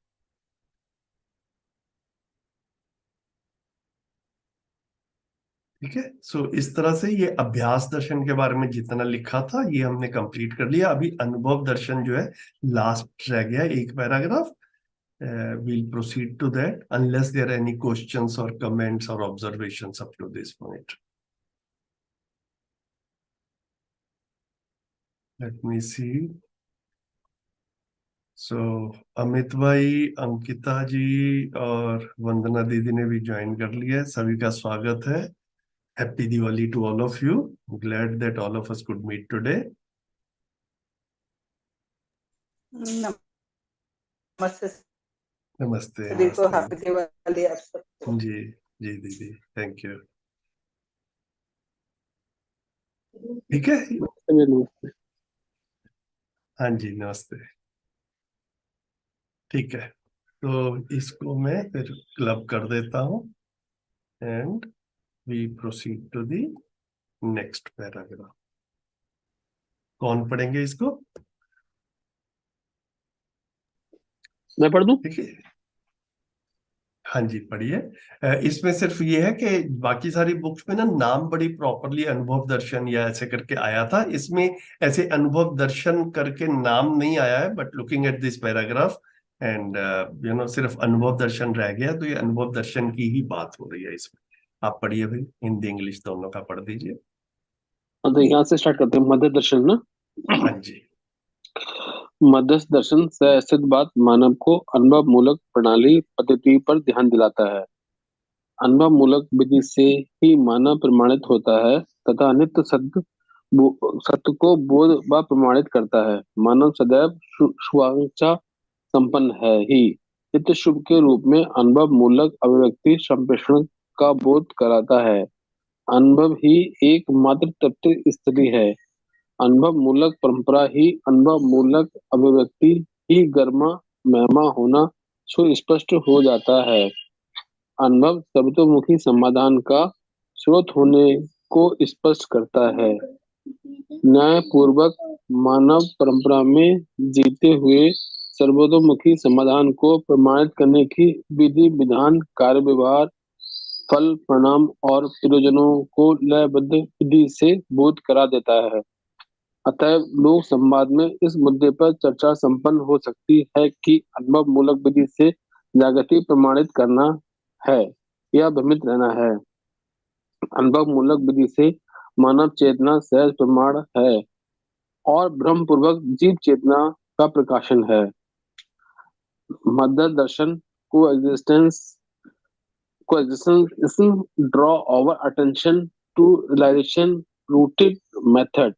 ठीक है. सो इस तरह से ये अभ्यास दर्शन के बारे में जितना लिखा था ये हमने कंप्लीट कर लिया. अभी अनुभव दर्शन जो है लास्ट रह गया, एक paragraph. we'll proceed to that unless there are any questions or comments or observations up to this point. Let me see. So Amit भाई, अंकिता जी और वंदना दीदी ने भी ज्वाइन कर लिया है। सभी का स्वागत है। Happy Diwali to all of you. Glad that all of us could meet today. नमस्ते नमस्ते। सभी को, नमस्ते हैप्पी दिवाली आप सबको। जी जी दीदी, थैंक यू। ठीक है, हाँ जी नमस्ते। ठीक है, तो इसको मैं फिर क्लब कर देता हूँ and we proceed to the next paragraph. कौन पढ़ेंगे इसको? मैं पढ़ दूं? ठीक है, हाँ जी पढ़िए। इसमें सिर्फ ये है कि बाकी सारी बुक्स में ना नाम बड़ी प्रॉपरली अनुभव दर्शन या ऐसे करके आया था, इसमें ऐसे अनुभव दर्शन करके नाम नहीं आया है। But looking at this paragraph and सिर्फ अनुभव दर्शन रह गया, तो ये अनुभव दर्शन की ही बात हो रही है इसमें। आप पढ़िए भाई, हिंदी इंग्लिश दोनों का पढ़ दीजिए। तो यहाँ से स्टार्ट करते हैं। मध्य दर्शन ना? हाँ जी। मध्यस्थ दर्शन से स्थित बात मानव को अनुभव मूलक प्रणाली पद्धति पर ध्यान दिलाता है। अनुभव मूलक विधि से ही मानव प्रमाणित होता है तथा नित्य सत्य को बोध व प्रमाणित करता है। मानव सदैव शुभाकांक्षा संपन्न है ही। नित्य शुभ के रूप में अनुभव मूलक अभिव्यक्ति संप्रेषण का बोध कराता है। अनुभव ही एकमात्र तत्व स्थिति है। अनुभव मूलक परंपरा ही अनुभव मूलक अभिव्यक्ति ही गर्मा महिमा होना सुस्पष्ट हो जाता है। अनुभव सर्वतोमुखी समाधान का स्रोत होने को स्पष्ट करता है। न्यायपूर्वक मानव परंपरा में जीते हुए सर्वतोमुखी समाधान को प्रमाणित करने की विधि विधान कार्य व्यवहार फल परिणाम और प्रयोजनों को लयबद्ध विधि से बोध करा देता है। अतएव लोक संवाद में इस मुद्दे पर चर्चा संपन्न हो सकती है कि अनुभव मूलक विधि से जागृति प्रमाणित करना है या भ्रमित रहना है। अनुभव मूलक विधि से मानव चेतना सहज प्रमाण है और भ्रम पूर्वक जीव चेतना का प्रकाशन है। मध्य दर्शन coexistence draw our attention to realization rooted method.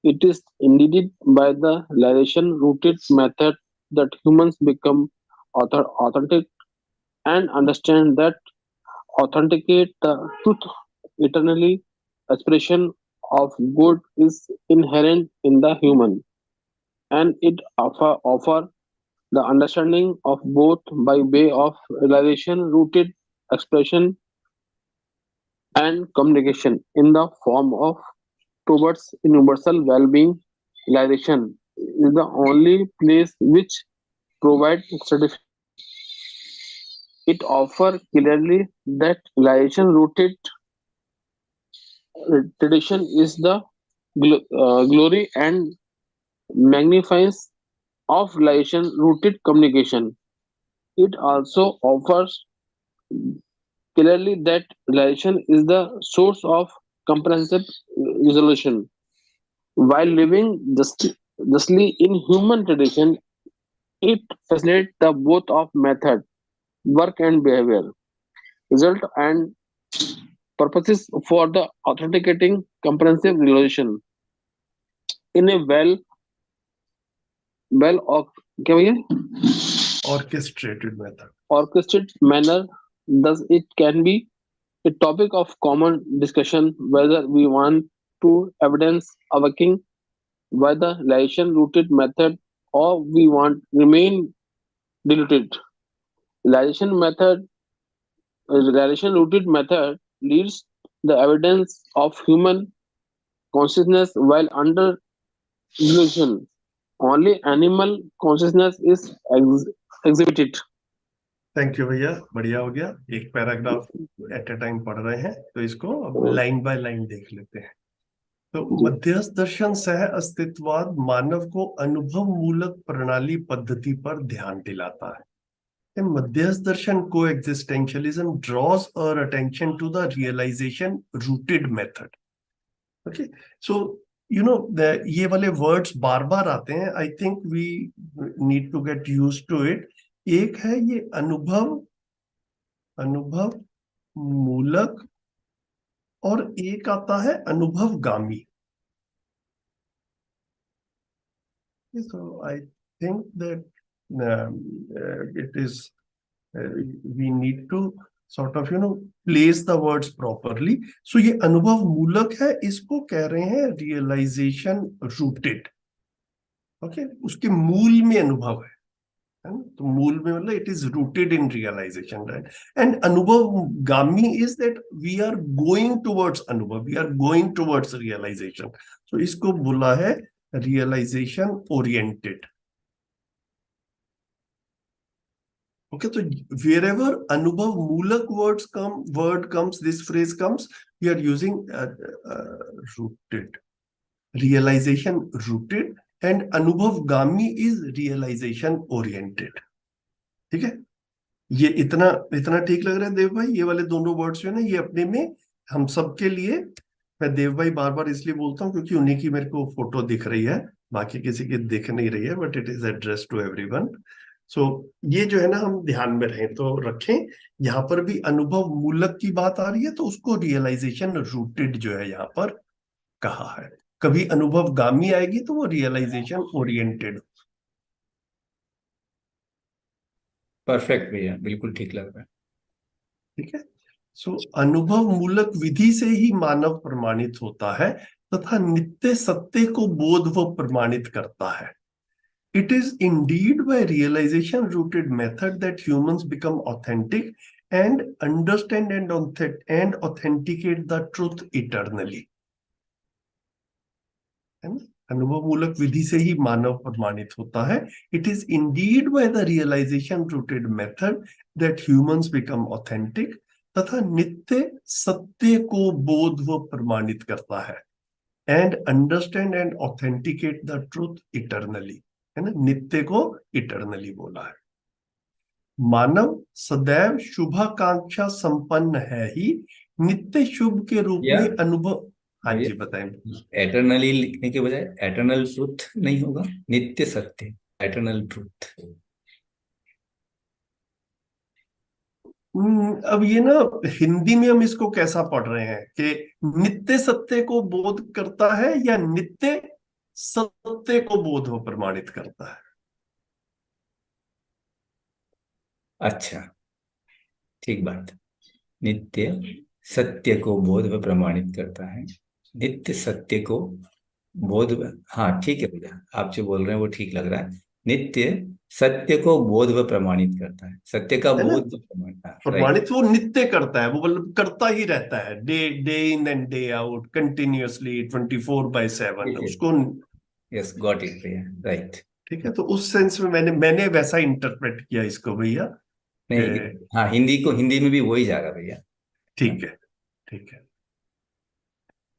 It is indeed by the realization rooted method that humans become authentic and understand that authenticate the truth eternally expression of good is inherent in the human, and it offer the understanding of both by way of realization rooted expression and communication in the form of towards universal well-being. Realization is the only place which provides satisfaction. It offers clearly that realization rooted tradition is the glory and magnificence of realization rooted communication. It also offers clearly that realization is the source of comprehensive resolution. While living justly in human tradition, it facilitates the both of method, work and behavior, result and purposes for the authenticating comprehensive resolution in a क्या भैया? orchestrated manner. Thus, it can be a topic of common discussion whether we want to evidence our king by the relation rooted method or we want remain diluted. Relation rooted method leads the evidence of human consciousness while under illusion. Only animal consciousness is exhibited. Thank you भैया, बढ़िया हो गया। एक paragraph at a time पढ़ रहे हैं, तो इसको अब लाइन बाय लाइन देख लेते हैं। तो मध्यस्थ दर्शन सह अस्तित्ववाद मानव को अनुभव मूलक प्रणाली पद्धति पर ध्यान दिलाता है। मध्यस्थ दर्शन coexistentialism draws our attention to the realization rooted method. Okay, so ये वाले वर्ड्स बार बार आते हैं. I think we need to get used to it. एक है ये अनुभव मूलक और एक आता है अनुभवगामी. So I think that it is we need to sort of place the words properly. So ये अनुभव मूलक है, इसको कह रहे हैं रियलाइजेशन रूटेड. ओके, उसके मूल में अनुभव है ना? तो मूल में मतलब it is rooted in realisation, right. And anubhavgami is that we are going towards anubhav, we are going towards realisation. तो इसको बोला है realisation oriented. Okay, so wherever अनुभव मूलक word comes, this phrase comes, we are using rooted, realization rooted, and अनुभवगामी is realization oriented. ठीक है, ये इतना ठीक लग रहा है देव भाई? ये वाले दोनों वर्ड्स जो है ना, ये अपने में हम सबके लिए, मैं देव भाई बार बार इसलिए बोलता हूँ क्योंकि उन्हीं की मेरे को फोटो दिख रही है, बाकी किसी की दिख नहीं रही है, but it is address to everyone. So ये जो है ना, हम ध्यान में रहें तो रखें. यहाँ पर भी अनुभव मूलक की बात आ रही है, तो उसको रियलाइजेशन रूटेड जो है यहाँ पर कहा है. कभी अनुभव गामी आएगी तो वो रियलाइजेशन ओरिएंटेड. परफेक्ट भैया, बिल्कुल ठीक लग रहा है. ठीक है. सो अनुभव मूलक विधि से ही मानव प्रमाणित होता है तथा नित्य सत्य को बोध व प्रमाणित करता है. It is indeed by realization rooted method that humans become authentic and understand and authenticate the truth eternally. है ना? अनुभव मूलक विधि से ही मानव प्रमाणित होता है. It is indeed by the realization rooted method that humans become authentic तथा नित्य सत्य को बोध व प्रमाणित करता है. And understand and authenticate the truth eternally. है ना, नित्य को इटरनली बोला है. मानव सदैव शुभाकांक्षा संपन्न है ही, नित्य शुभ के रूप में अनुभव. हाँ जी बताएं. एटर्नली लिखने के बजाय एटर्नल ट्रूथ नहीं होगा? नित्य सत्य, एटर्नल ट्रूथ. अब ये ना हिंदी में हम इसको कैसा पढ़ रहे हैं कि नित्य सत्य को बोध करता है या नित्य सत्य को बोध व प्रमाणित करता है. अच्छा, ठीक बात. नित्य सत्य को बोध व प्रमाणित करता है, नित्य सत्य को बोध. हाँ ठीक है भैया, आप जो बोल रहे हैं वो ठीक लग रहा है. नित्य सत्य को बोध व प्रमाणित करता है, सत्य का बोध प्रमाणित वो नित्य करता है, वो मतलब करता ही रहता है, day in and day out, continuously 24/7 उसको. यस, गॉट इट भैया, राइट. ठीक है, तो उस सेंस में मैंने वैसा इंटरप्रेट किया इसको भैया. नहीं, हाँ, हिंदी में भी वही जाएगा भैया. ठीक है, ठीक है,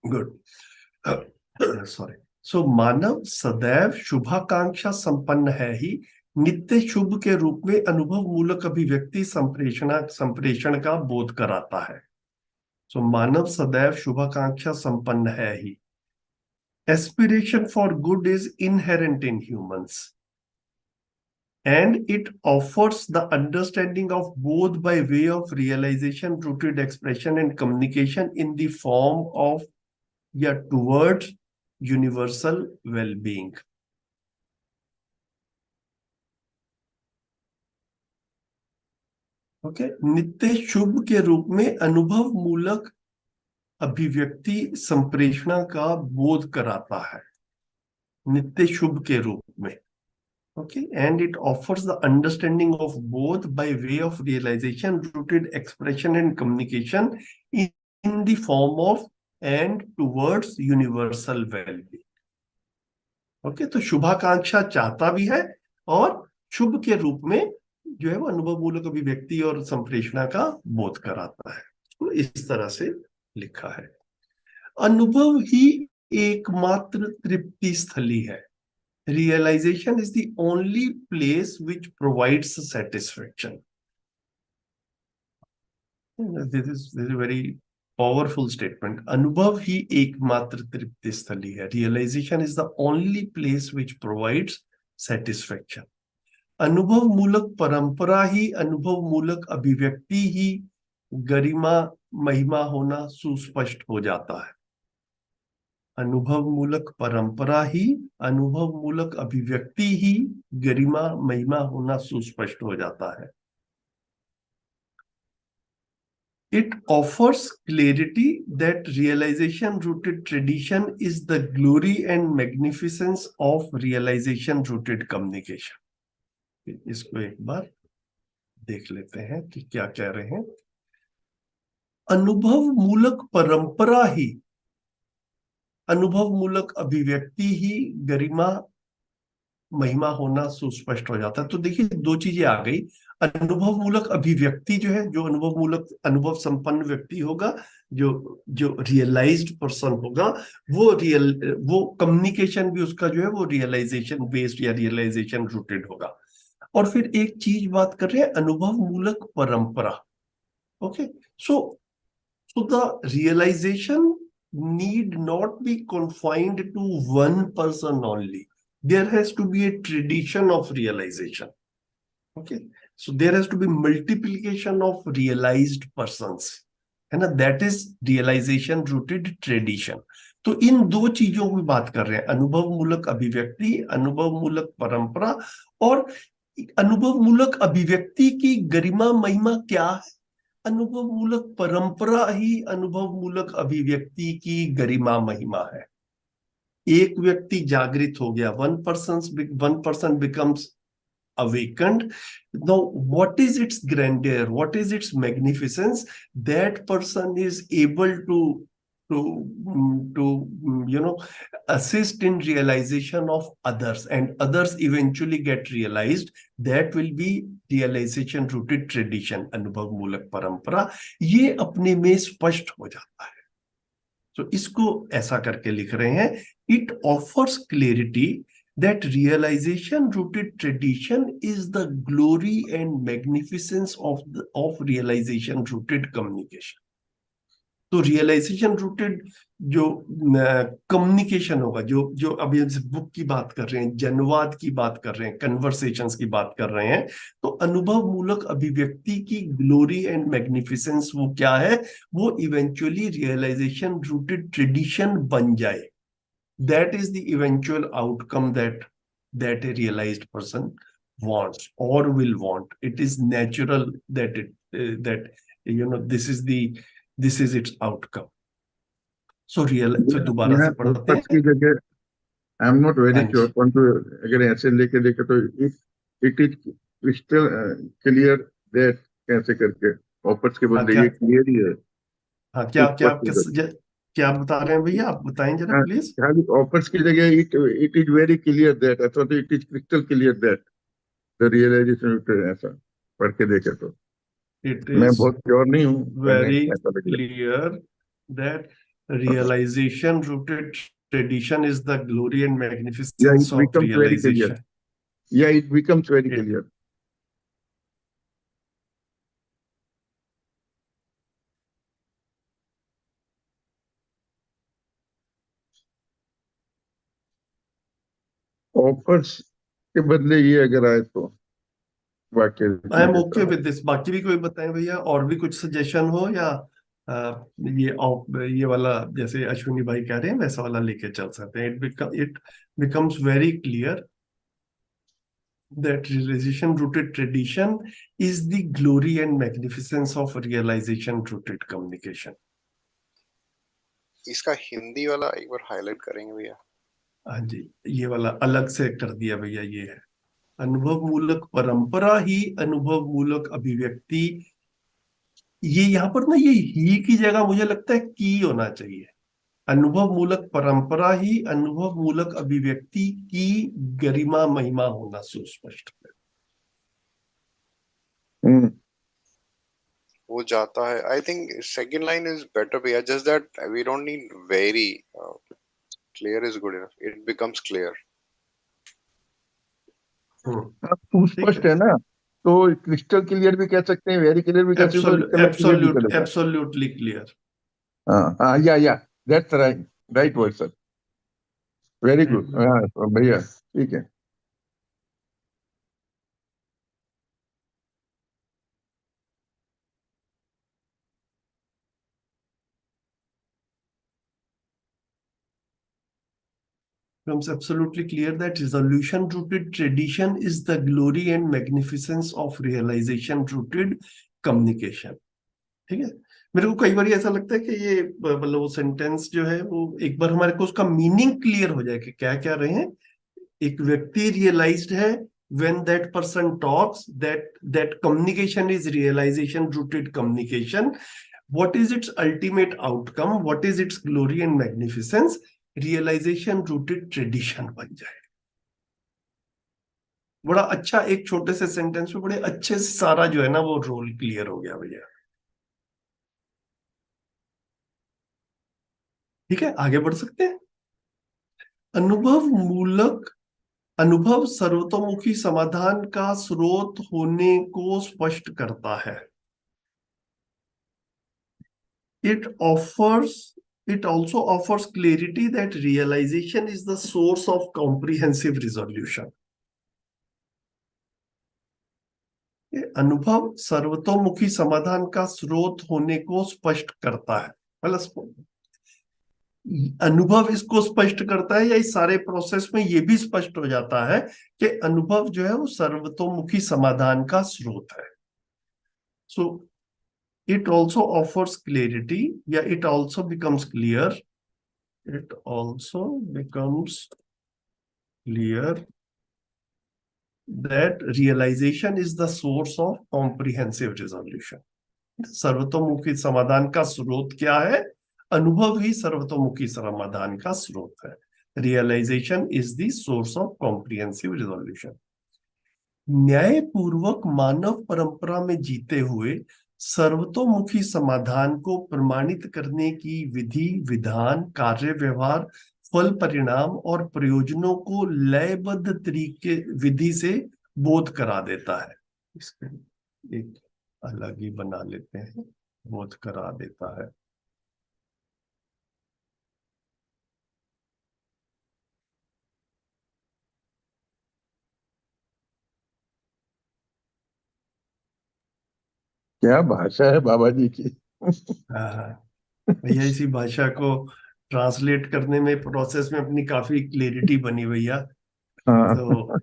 गुड. सॉरी. सो मानव सदैव शुभाकांक्षा संपन्न है ही, नित्य शुभ के रूप में अनुभव मूलक अभिव्यक्ति संप्रेषण का बोध कराता है. सो मानव सदैव शुभाकांक्षा संपन्न है ही. Aspiration for good is inherent in humans, and it offers the understanding of both by way of realization rooted expression and communication in the form of towards universal well-being. Okay, नित्य शुभ के रूप में अनुभव मूलक अभिव्यक्ति संप्रेषणा का बोध कराता है, नित्य शुभ के रूप में. Okay, and it offers the understanding of both by way of realization rooted expression and communication in the form of and towards universal well-being. Okay, तो शुभाकांक्षा चाहता भी है और शुभ के रूप में जो है वो अनुभव मूलक अभिव्यक्ति और संप्रेषणा का बोध कराता है. तो इस तरह से लिखा है. अनुभव ही एकमात्र तृप्ति स्थली है. Realisation is the only place which provides satisfaction. This is a very powerful statement. अनुभव ही एकमात्र तृप्ति स्थली है. Realization is the only place which provides satisfaction. अनुभव मूलक परंपरा ही, अनुभव मूलक अभिव्यक्ति ही गरिमा महिमा होना सुस्पष्ट हो जाता है. अनुभव मूलक परंपरा ही, अनुभव मूलक अभिव्यक्ति ही गरिमा महिमा होना सुस्पष्ट हो जाता है. It offers clarity that realization-rooted tradition is the glory and magnificence of realization-rooted communication. इसको एक बार देख लेते हैं कि क्या कह रहे हैं. अनुभव मूलक परंपरा ही, अनुभव मूलक अभिव्यक्ति ही गरिमा महिमा होना सुस्पष्ट हो जाता है. तो देखिए दो चीजें आ गई. अनुभव मूलक अभिव्यक्ति जो है, जो अनुभव मूलक अनुभव संपन्न व्यक्ति होगा, जो रियलाइज्ड पर्सन होगा, वो कम्युनिकेशन भी उसका जो है वो रियलाइजेशन बेस्ड या रियलाइजेशन रूटेड होगा. और फिर एक चीज बात कर रहे हैं, अनुभव मूलक परंपरा. Okay, so the realization need not be confined to one person only. There has to be a tradition of realization. Okay, so there has to be multiplication of realized persons, है ना. That is realization rooted tradition. तो इन दो चीजों की बात कर रहे हैं, अनुभव मूलक अभिव्यक्ति, अनुभव मूलक परंपरा. और अनुभव मूलक अभिव्यक्ति की गरिमा महिमा क्या है? अनुभव मूलक परंपरा ही अनुभव मूलक अभिव्यक्ति की गरिमा महिमा है. एक व्यक्ति जागृत हो गया, one person becomes awakened. Now what is its grandeur, what is its magnificence? That person is able to assist in realization of others, and others eventually get realized. That will be realization rooted tradition. अनुभव मूलक परंपरा ये अपने में स्पष्ट हो जाता है. तो इसको ऐसा करके लिख रहे हैं, it offers clarity that realization rooted tradition is the glory and magnificence of realization rooted communication. तो रियलाइजेशन रूटेड जो कम्युनिकेशन होगा, जो अभी बुक की बात कर रहे हैं, जनवाद की बात कर रहे हैं, कन्वर्सेशंस की बात कर रहे हैं, तो अनुभव मूलक अभिव्यक्ति की ग्लोरी एंड मैग्निफिसेंस वो क्या है? वो इवेंचुअली रियलाइजेशन रूटेड ट्रेडिशन बन जाए. That is the eventual outcome that a realized person wants or will want. It is natural that this is its outcome. So दोबारा से पढ़ते हैं. की जगह I am not very sure, परंतु अगर ऐसे लेके देखे तो it is crystal clear that कैसे करके ऑफर्स के बदले ये क्लियर ही है. हाँ, क्या बता रहे हैं भैया, आप बताएं जरा प्लीज. ऑफर्स की जगह it is very clear that, अथवा तो it is crystal clear that the realization. ऐसा पढ़ के देखे तो मैं बहुत श्योर नहीं हूँ. Very clear that realization rooted tradition is the glory and magnificence of realization. Yeah, it becomes very clear. Offers के बदले ये अगर आए तो वाक्य I am okay with this. बाकी भी कोई बताएं भैया, और भी कुछ सजेशन हो, या ये वाला जैसे अश्विनी भाई कह रहे हैं वैसा वाला लेके चल सकते हैं. It becomes very clear that realization rooted tradition is the glory and magnificence of realization rooted communication. इसका हिंदी वाला एक बार हाईलाइट करेंगे भैया. हाँ जी, ये वाला अलग से कर दिया भैया. ये है अनुभव मूलक परंपरा ही अनुभव मूलक अभिव्यक्ति. ये यहाँ पर ना ये ही की जगह मुझे लगता है की होना चाहिए. अनुभव मूलक परंपरा ही अनुभव मूलक अभिव्यक्ति की गरिमा महिमा होना सुस्पष्ट है. वो जाता है. I think second line is better भैया. Just that we don't need very clear is good enough. It becomes clear. सुस्पष्ट है ना. तो क्रिस्टल क्लियर भी कह सकते हैं, वेरी क्लियर भी कह सकते हैं, कलर क्लियर भी चलेगा। Absolutely clear. हाँ हाँ, या that's right, right word sir, very good. हाँ भैया ठीक है। becomes absolutely clear that resolution rooted tradition is the glory and magnificence of realization rooted communication। ठीक है, मेरे को कई बार ऐसा लगता है कि ये मतलब वो सेंटेंस जो है वो एक बार हमारे को उसका मीनिंग क्लियर हो जाए कि क्या क्या रहे हैं। एक व्यक्ति रियलाइज्ड है when that person talks that communication is realization rooted communication, what is its ultimate outcome, what is its glory and magnificence, realization rooted tradition बन जाए। बड़ा अच्छा, एक छोटे से सेंटेंस में बड़े अच्छे से सारा जो है ना वो रोल क्लियर हो गया भैया। ठीक है, आगे बढ़ सकते हैं। अनुभव सर्वतोमुखी समाधान का स्रोत होने को स्पष्ट करता है। It also offers clarity that realization is the source of comprehensive resolution। अनुभव सर्वतोमुखी समाधान का स्रोत होने को स्पष्ट करता है, मतलब अनुभव इसको स्पष्ट करता है या इस सारे प्रोसेस में ये भी स्पष्ट हो जाता है कि अनुभव जो है वो सर्वतोमुखी समाधान का स्रोत है। So it also offers clarity या it also becomes clear that realization is the source of comprehensive resolution। सर्वतोमुखी समाधान का स्रोत क्या है? अनुभव ही सर्वतोमुखी समाधान का स्रोत है। Realisation is the source of comprehensive resolution. न्यायपूर्वक मानव परंपरा में जीते हुए सर्वतोमुखी समाधान को प्रमाणित करने की विधि, विधान, कार्य व्यवहार, फल परिणाम और प्रयोजनों को लयबद्ध तरीके विधि से बोध करा देता है। इसके एक अलग ही बना लेते हैं, बोध करा देता है। क्या भाषा है बाबा जी की। भैया इसी भाषा को ट्रांसलेट करने में प्रोसेस में अपनी काफी क्लियरिटी बनी भैया। तो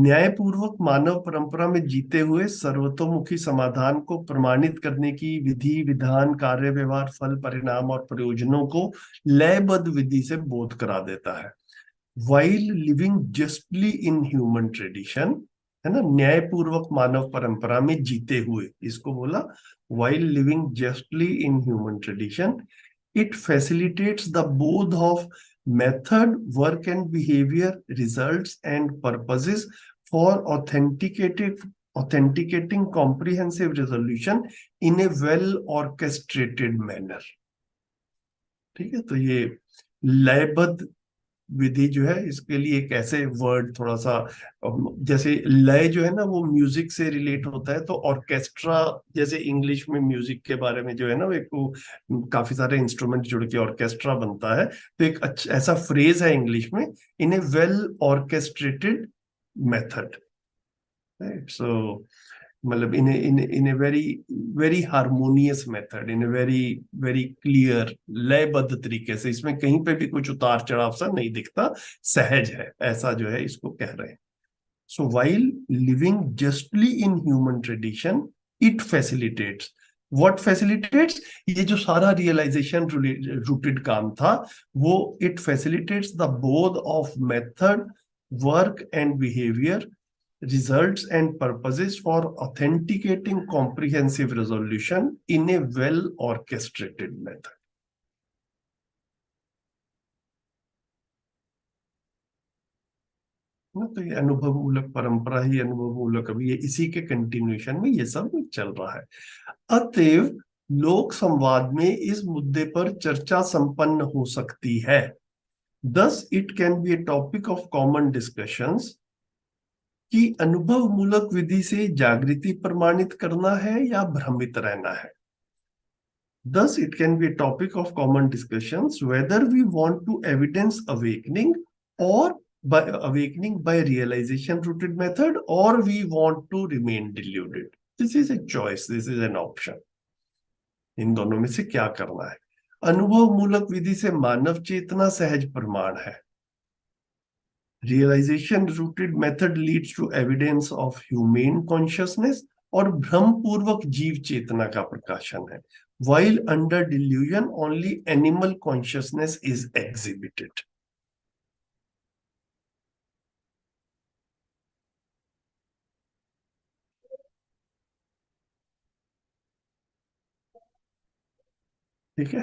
न्यायपूर्वक मानव परंपरा में जीते हुए सर्वतोमुखी समाधान को प्रमाणित करने की विधि, विधान, कार्य व्यवहार, फल परिणाम और प्रयोजनों को लयबद्ध विधि से बोध करा देता है। While living justly in human tradition, है ना, न्यायपूर्वक मानव परंपरा में जीते हुए, इसको बोला while living justly in human tradition, it facilitates the बोध of method, work and behavior, results and purposes for authenticating comprehensive resolution in a well orchestrated manner। ठीक है, तो ये लयबद्ध विधि जो है, इसके लिए एक ऐसे वर्ड थोड़ा सा, जैसे लय जो है ना वो म्यूजिक से रिलेट होता है, तो ऑर्केस्ट्रा जैसे इंग्लिश में म्यूजिक के बारे में जो है ना, एक वो काफी सारे इंस्ट्रूमेंट जुड़ के ऑर्केस्ट्रा बनता है, तो एक अच्छा ऐसा फ्रेज है इंग्लिश में, in a well orchestrated method. So मतलब in a very harmonious method, in a very clear लयबद्ध तरीके से, इसमें कहीं पे भी कुछ उतार चढ़ाव सा नहीं दिखता, सहज है, ऐसा जो है इसको कह रहे हैं। So while living justly in human tradition, it facilitates, what facilitates, ये जो सारा रियलाइजेशन रूटेड काम था वो इट फैसिलिटेट्स द बोध of method, work and behaviour, results and purposes for authenticating comprehensive resolution in a well orchestrated method। तो ये अनुभव मूलक परंपरा ही अनुभव मूलक, अभी ये इसी के कंटिन्यूएशन में ये सब चल रहा है। अतएव लोक संवाद में इस मुद्दे पर चर्चा संपन्न हो सकती है। Thus it can be a topic of common discussions कि अनुभव मूलक विधि से जागृति प्रमाणित करना है या भ्रमित रहना है. Thus, it can be a topic of common discussions whether we want to evidence awakening or by awakening by realization rooted method, or we want to remain deluded. This is a choice. This is an option. इन दोनों में से क्या करना है. अनुभव मूलक विधि से मानव चेतना सहज प्रमाण है. Realization rooted method leads to evidence of humane consciousness और भ्रम पूर्वक जीव चेतना का प्रकाशन है. While under delusion only animal consciousness is exhibited. ठीक है,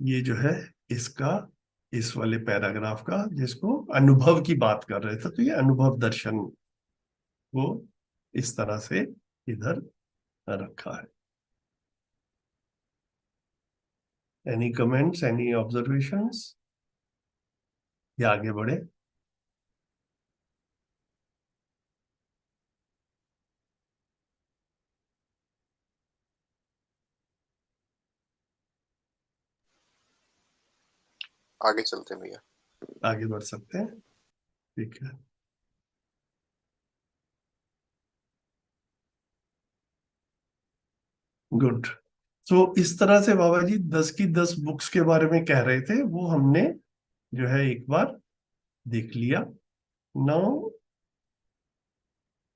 ये जो है इसका इस वाले पैराग्राफ का, जिसको अनुभव की बात कर रहे थे, तो ये अनुभव दर्शन को इस तरह से इधर रखा है. एनी कमेंट्स, एनी ऑब्जर्वेशंस, या आगे बढ़े? आगे चलते हैं भैया. आगे बढ़ सकते हैं. ठीक है, गुड. तो इस तरह से बाबा जी 10 की 10 बुक्स के बारे में कह रहे थे, वो हमने जो है एक बार देख लिया. Now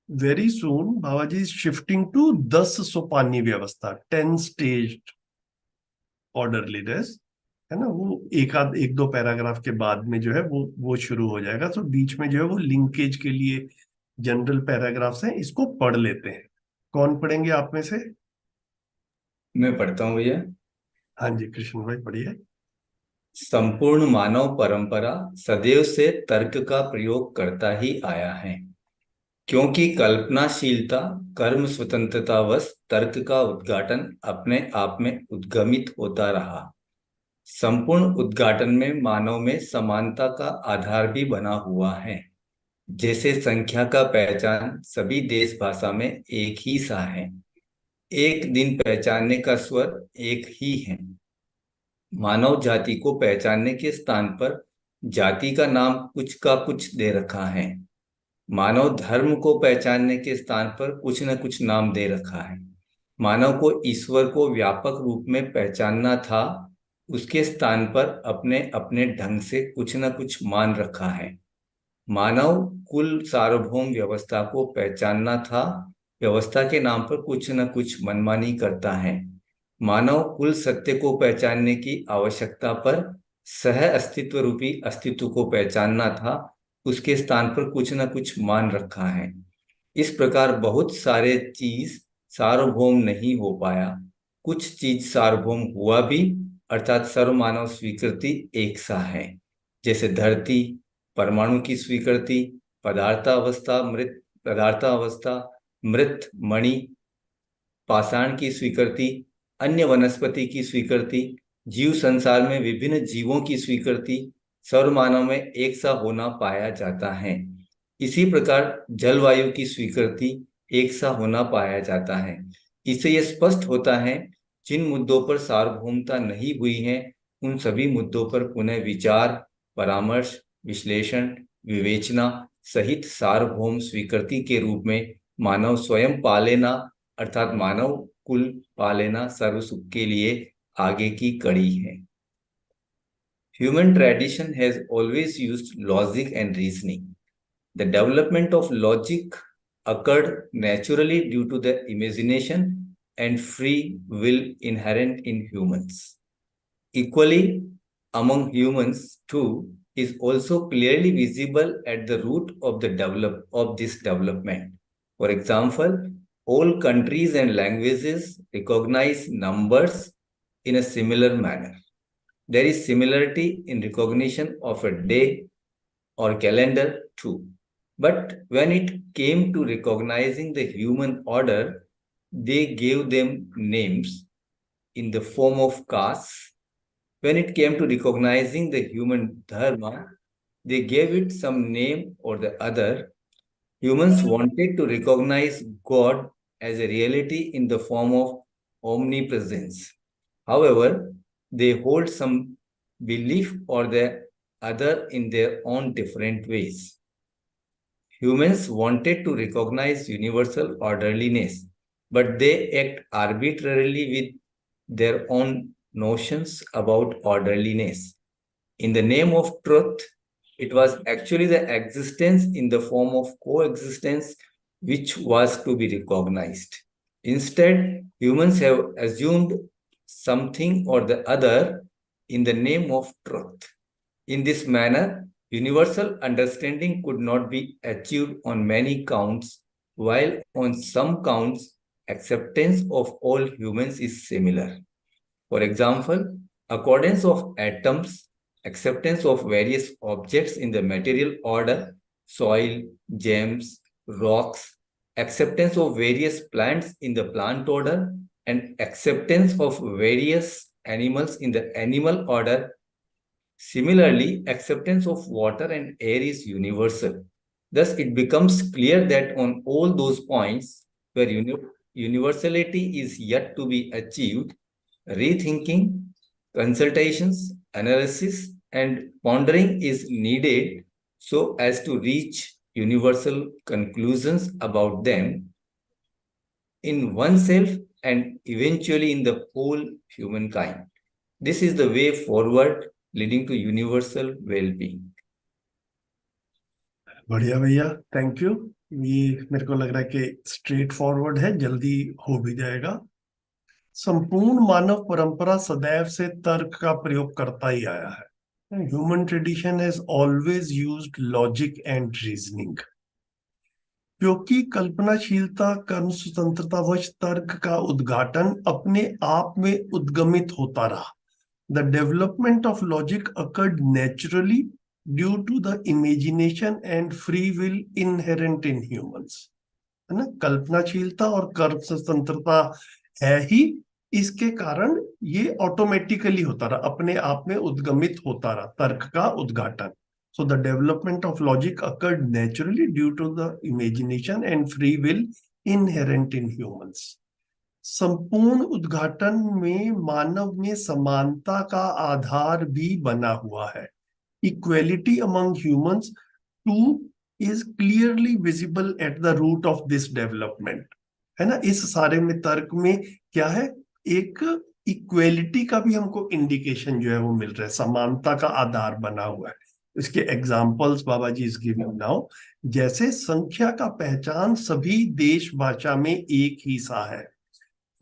very soon Baba ji shifting to 10 सोपानी व्यवस्था, 10 स्टेज ऑर्डरलीनेस, है ना. वो एक दो पैराग्राफ के बाद में जो है वो शुरू हो जाएगा. तो बीच में जो है वो लिंकेज के लिए जनरल पैराग्राफ्स हैं, इसको पढ़ लेते हैं. कौन पढ़ेंगे आप में से? मैं पढ़ता हूँ भैया. हाँ जी, कृष्ण भाई पढ़िए. संपूर्ण मानव परंपरा सदैव से तर्क का प्रयोग करता ही आया है, क्योंकि कल्पनाशीलता कर्म स्वतंत्रतावश तर्क का उद्घाटन अपने आप में उद्गमित होता रहा. संपूर्ण उद्घाटन में मानव में समानता का आधार भी बना हुआ है. जैसे संख्या का पहचान सभी देश भाषा में एक ही सा है, एक दिन पहचानने का स्वर एक ही है. मानव जाति को पहचानने के स्थान पर जाति का नाम कुछ का कुछ दे रखा है. मानव धर्म को पहचानने के स्थान पर कुछ न कुछ नाम दे रखा है. मानव को ईश्वर को व्यापक रूप में पहचानना था, उसके स्थान पर अपने अपने ढंग से कुछ न कुछ मान रखा है. मानव कुल सार्वभौम व्यवस्था को पहचानना था, व्यवस्था के नाम पर कुछ न कुछ मनमानी करता है. मानव कुल सत्य को पहचानने की आवश्यकता पर सह अस्तित्व रूपी अस्तित्व को पहचानना था, उसके स्थान पर कुछ न कुछ मान रखा है. इस प्रकार बहुत सारे चीज सार्वभौम नहीं हो पाया. कुछ चीज सार्वभौम हुआ भी, अर्थात सर्वमानव स्वीकृति एक सा है. जैसे धरती, परमाणु की स्वीकृति, पदार्थावस्था मृत मणि, पाषाण की स्वीकृति, अन्य वनस्पति की स्वीकृति, जीव संसार में विभिन्न जीवों की स्वीकृति, सर्वमानव में एक सा होना पाया जाता है. इसी प्रकार जलवायु की स्वीकृति एक सा होना पाया जाता है. इससे यह स्पष्ट होता है, जिन मुद्दों पर सार्वभौमता नहीं हुई है, उन सभी मुद्दों पर पुनः विचार, परामर्श, विश्लेषण, विवेचना सहित सार्वभौम स्वीकृति के रूप में मानव स्वयं पा लेना, अर्थात मानव कुल पा लेना सर्व सुख के लिए आगे की कड़ी है. Human tradition has always used logic and reasoning. The development of logic occurred naturally due to the imagination and free will inherent in humans. Equally, among humans too is also clearly visible at the root of this development. For example, all countries and languages recognize numbers in a similar manner. There is similarity in recognition of a day or calendar too. But when it came to recognizing the human order, they gave them names in the form of castes. When it came to recognizing the human dharma, they gave it some name or the other. Humans wanted to recognize God as a reality in the form of omnipresence. However, they hold some belief or the other in their own different ways. Humans wanted to recognize universal orderliness, but they act arbitrarily with their own notions about orderliness. In the name of truth, it was actually the existence in the form of coexistence which was to be recognized. Instead, humans have assumed something or the other in the name of truth. In this manner, universal understanding could not be achieved on many counts, while on some counts, acceptance of all humans is similar. For example, accordance of atoms, acceptance of various objects in the material order, soil, gems, rocks, acceptance of various plants in the plant order, and acceptance of various animals in the animal order. Similarly, acceptance of water and air is universal. Thus, it becomes clear that on all those points where universality is yet to be achieved, rethinking, consultations, analysis, and pondering is needed so as to reach universal conclusions about them in oneself and eventually in the whole humankind. This is the way forward leading to universal well-being. बढ़िया भैया, thank you. ये मेरे को लग रहा है कि straight forward है, जल्दी हो भी जाएगा। संपूर्ण मानव परंपरा सदैव से तर्क का प्रयोग करता ही आया है। Human tradition has always used logic and reasoning. क्योंकि कल्पनाशीलता, कर्म स्वतंत्रता वश तर्क का उद्घाटन अपने आप में उद्गमित होता रहा। The development of logic occurred naturally due to the imagination and free will inherent in humans. है ना, कल्पनाशीलता और कर्म स्वतंत्रता है ही, इसके कारण ये ऑटोमेटिकली होता रहा, अपने आप में उद्गमित होता रहा तर्क का उद्घाटन। So the development of logic occurred naturally due to the imagination and free will inherent in humans. संपूर्ण उद्घाटन में मानव में समानता का आधार भी बना हुआ है। Equality among humans to is clearly visible at the root of this development. है ना, इस सारे में तर्क में क्या है, एक इक्वेलिटी का भी हमको इंडिकेशन जो है वो मिल रहा है, समानता का आधार बना हुआ है। इसके examples Baba ji is giving now, जैसे संख्या का पहचान सभी देश भाषा में एक ही सा है।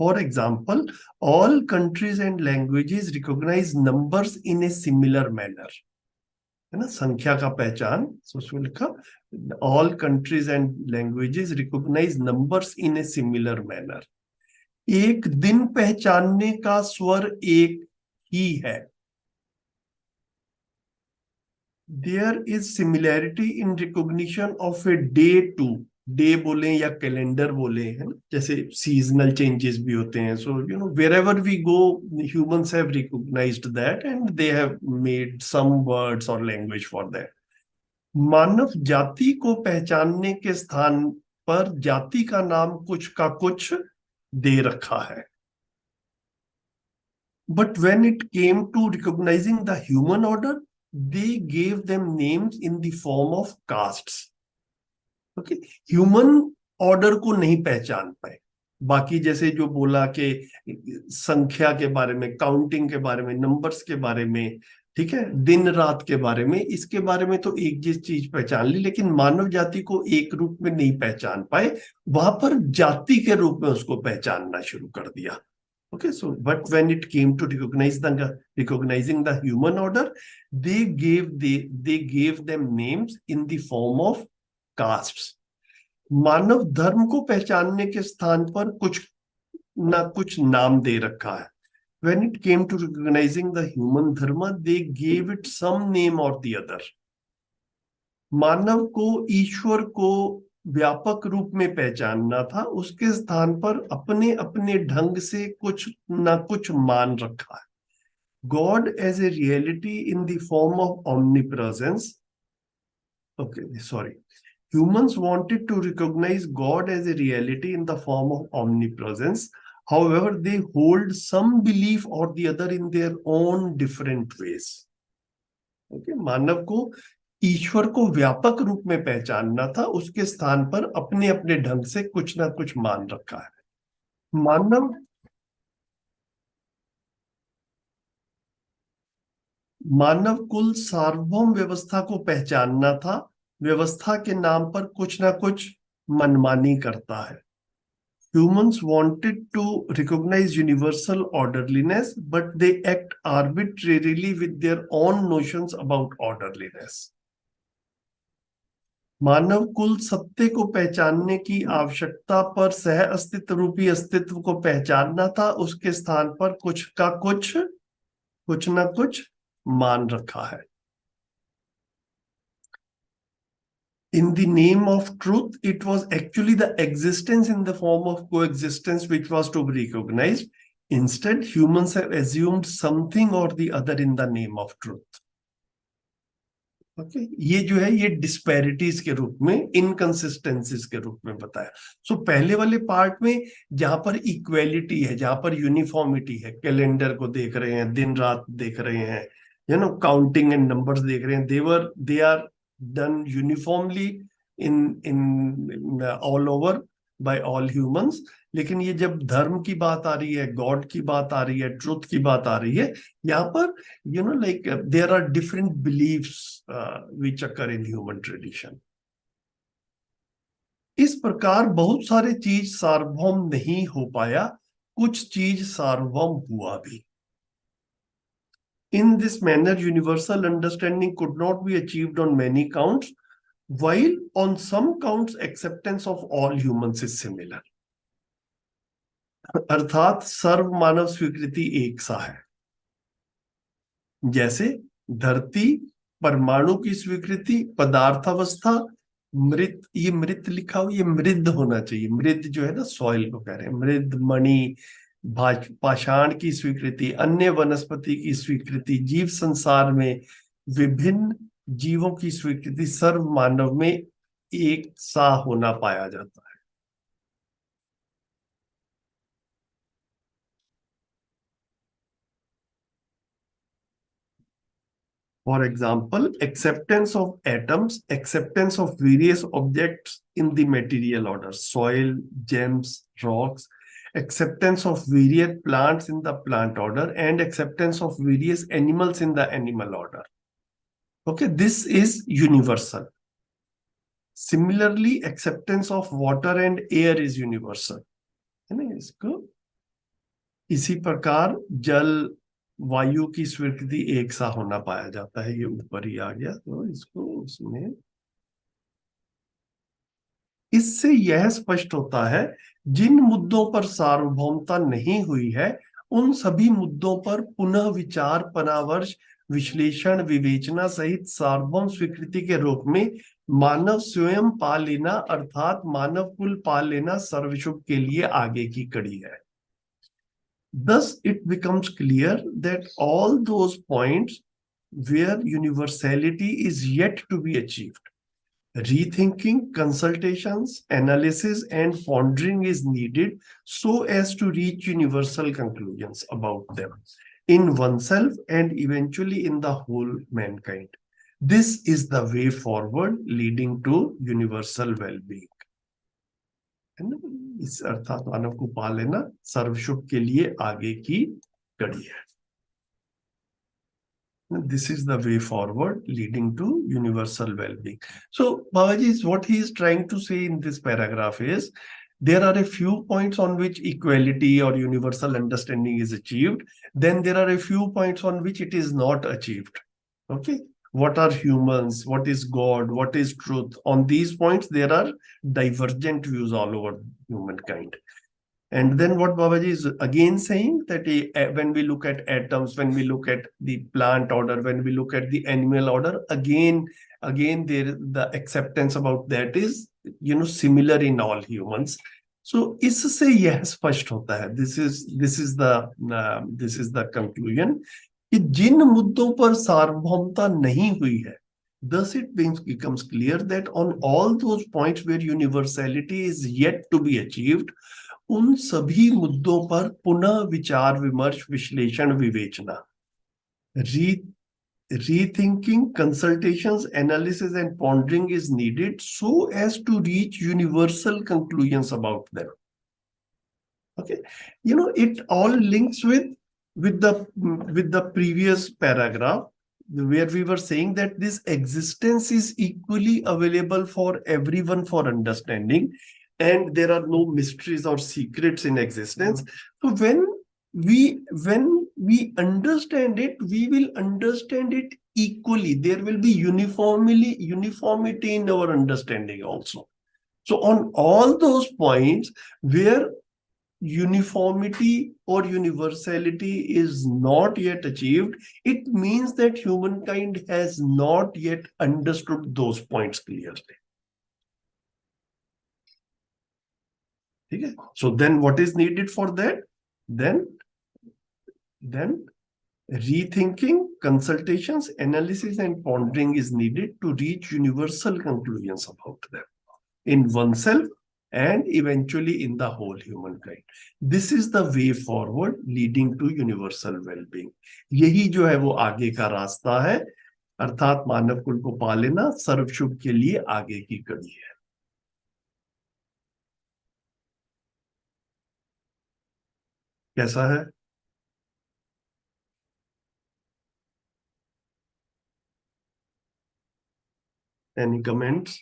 For example, all countries and languages recognize numbers in a similar manner. है ना, संख्या का पहचान, उसमें लिखा all countries and languages recognize numbers in a similar manner. एक दिन पहचानने का स्वर एक ही है। There is similarity in recognition of a day too. Day बोले या कैलेंडर बोले, है ना, जैसे सीजनल चेंजेस भी होते हैं। So you know wherever we go, humans have recognized that and they have made some words और लैंग्वेज फॉर दैट। मानव जाति को पहचानने के स्थान पर जाति का नाम कुछ का कुछ दे रखा है। But when it came to recognizing the human order, they gave them names in the form of castes. Okay, human order को नहीं पहचान पाए। बाकी जैसे जो बोला कि संख्या के बारे में, काउंटिंग के बारे में, नंबर्स के बारे में, ठीक है, दिन रात के बारे में, इसके बारे में तो एक चीज पहचान ली, लेकिन मानव जाति को एक रूप में नहीं पहचान पाए, वहां पर जाति के रूप में उसको पहचानना शुरू कर दिया। Okay, so but when it came to recognizing the human order, they gave them names in the form of castes. मानव धर्म को पहचानने के स्थान पर कुछ ना कुछ नाम दे रखा है। When it came to recognizing the human dharma, they gave it some name or the other. मानव को ईश्वर को व्यापक रूप में पहचानना था, उसके स्थान पर अपने अपने ढंग से कुछ ना कुछ मान रखा है। God as a reality in the form of omnipresence, Okay, sorry. Humans wanted to recognize God as a reality in the form of omnipresence. However, they hold some belief or the other in their own different ways. Okay, मानव को ईश्वर को व्यापक रूप में पहचानना था, उसके स्थान पर अपने अपने ढंग से कुछ ना कुछ मान रखा है। मानव कुल सार्वभौम व्यवस्था को पहचानना था, व्यवस्था के नाम पर कुछ ना कुछ मनमानी करता है। Humans wanted to recognize universal orderliness, but they act arbitrarily with their own notions about orderliness. मानव कुल सत्य को पहचानने की आवश्यकता पर सह अस्तित्व रूपी अस्तित्व को पहचानना था, उसके स्थान पर कुछ ना कुछ मान रखा है। In the name of truth, it was actually the existence in the form of coexistence which was to be recognized. Instead, humans have assumed something or the other in the name of truth. Okay, ये जो है ये disparities के रूप में, inconsistencies के रूप में बताया। So पहले वाले पार्ट में जहां पर equality है, जहां पर uniformity है, कैलेंडर को देख रहे हैं, दिन रात देख रहे हैं, counting and numbers देख रहे हैं, they are done uniformly in all over by all humans. लेकिन ये जब धर्म की बात आ रही है, गॉड की बात आ रही है, ट्रुथ की बात आ रही है, यहाँ पर like there are different beliefs which occur in human tradition. इस प्रकार बहुत सारे चीज सार्वभौम नहीं हो पाया, कुछ चीज सार्वभौम हुआ भी। In this manner, universal understanding could not be achieved on many counts, while on some counts acceptance of all humans is similar. अर्थात सर्व मानव स्वीकृति एक सा है। जैसे धरती, परमाणु की स्वीकृति, पदार्थावस्था, मृत, ये मृत लिखा हो, ये मृद होना चाहिए। मृद जो है ना, सॉइल को कह रहे हैं। मृद, मणि, पाषाण की स्वीकृति, अन्य वनस्पति की स्वीकृति, जीव संसार में विभिन्न जीवों की स्वीकृति सर्व मानव में एक सा होना पाया जाता है। For example, acceptance of atoms, acceptance of various objects in the material order, soil, gems, rocks, acceptance of various plants in the plant order, and acceptance of various animals in the animal order. Okay, this is universal. Similarly, acceptance of water and air is universal. है ना इसको? इसी प्रकार जल, वायु की स्वीकृति एक सा होना पाया जाता है। ये ऊपर ही आ गया, तो इसको उसमें, इससे यह स्पष्ट होता है जिन मुद्दों पर सार्वभौमता नहीं हुई है, उन सभी मुद्दों पर पुनः विचार, परामर्श, विश्लेषण, विवेचना सहित सार्वभौम स्वीकृति के रूप में मानव स्वयं पा लेना, अर्थात मानव कुल पा लेना सर्वशुभ के लिए आगे की कड़ी है। Thus, it becomes clear that all those points where universality is yet to be achieved, rethinking, consultations, analysis, and pondering is needed so as to reach universal conclusions about them in oneself and eventually in the whole mankind. This is the way forward leading to universal well-being. इस अर्थात मानव को पा लेना सर्वशुभ के लिए आगे की कड़ी है। This is the way forward leading to universal well-being. So Babaji, what he is trying to say in this paragraph is there are a few points on which equality or universal understanding is achieved. Then there are a few points on which it is not achieved. Okay. What are humans? What is God? What is truth? On these points, there are divergent views all over humankind. And then what Babaji is again saying that when we look at atoms, when we look at the plant order, when we look at the animal order, again there the acceptance about that is similar in all humans. So इससे यह स्पष्ट होता है, this is the conclusion कि जिन मुद्दों पर सार्वभौमता नहीं हुई है, thus it becomes clear that on all those points where universality is yet to be achieved, उन सभी मुद्दों पर पुनः विचार विमर्श विश्लेषण विवेचना, rethinking, consultations, analysis and pondering is needed so as to reach universal conclusions about them. Okay, it all links with the previous paragraph where we were saying that this existence is equally available for everyone for understanding, and there are no mysteries or secrets in existence. So when we understand it, we will understand it equally. There will be uniformity in our understanding also. So on all those points where uniformity or universality is not yet achieved, it means that humankind has not yet understood those points clearly. Okay? So then what is needed for that? Then rethinking, consultations, analysis and pondering is needed to reach universal conclusions about them in oneself and eventually in the whole humankind. This is the way forward leading to universal well-being. यही जो है वो आगे का रास्ता है, अर्थात मानव कुल को पा लेना सर्वशुभ के लिए आगे की कड़ी है. कैसा है? Any comments?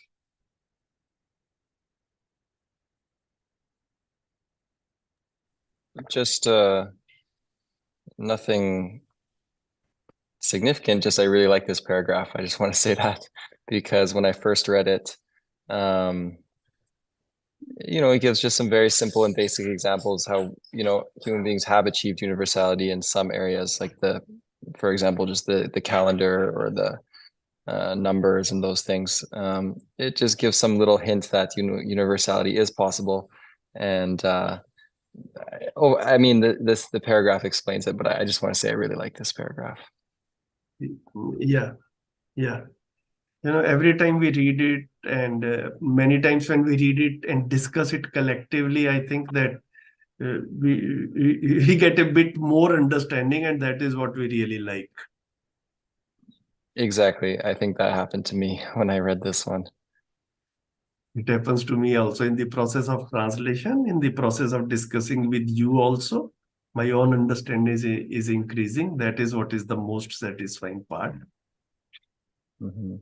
Just nothing significant, just I really like this paragraph. I just want to say that because when I first read it, it gives just some very simple and basic examples how, human beings have achieved universality in some areas, like for example, just the calendar or the numbers and those things. It just gives some little hint that universality is possible. And the paragraph explains it, but I just want to say I really like this paragraph. Yeah. Every time we read it, and many times when we read it and discuss it collectively, I think that we get a bit more understanding, and that is what we really like. Exactly. I think that happened to me when I read this one. It happens to me also in the process of translation, in the process of discussing with you also. My own understanding is increasing. That is what is the most satisfying part. Mm-hmm.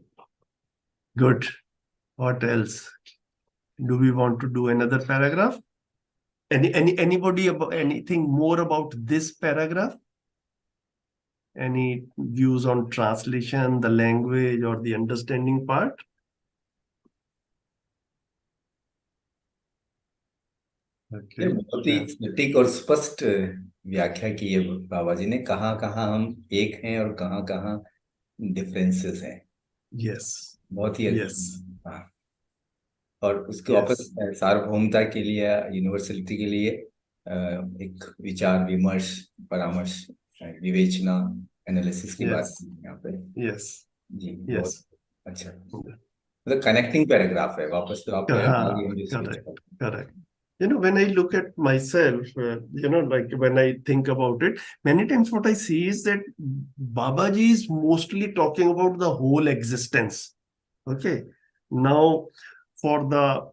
Good. What else? Do we want to do another paragraph? Anybody about anything more about this paragraph? Any views on translation, the language, or the understanding part? Okay. बहुत ही सटीक और स्पष्ट व्याख्या की है बाबा जी ने, कहाँ कहाँ हम एक हैं और कहाँ कहाँ डिफरेंसेस हैं. Yes. बहुत ही yes. और उसके वापस सार्वभौमता के लिए, यूनिवर्सलिटी के लिए एक विचार विमर्श, परामर्श, विवेचना, एनालिसिस की बात यहाँ पे. Yes. जी. Yes. बहुत अच्छा. मतलब कनेक्टिंग पैराग्राफ है. वापस तो आप correct. When I look at myself, like when I think about it, many times what I see is that Babaji is mostly talking about the whole existence. Okay. Now, for the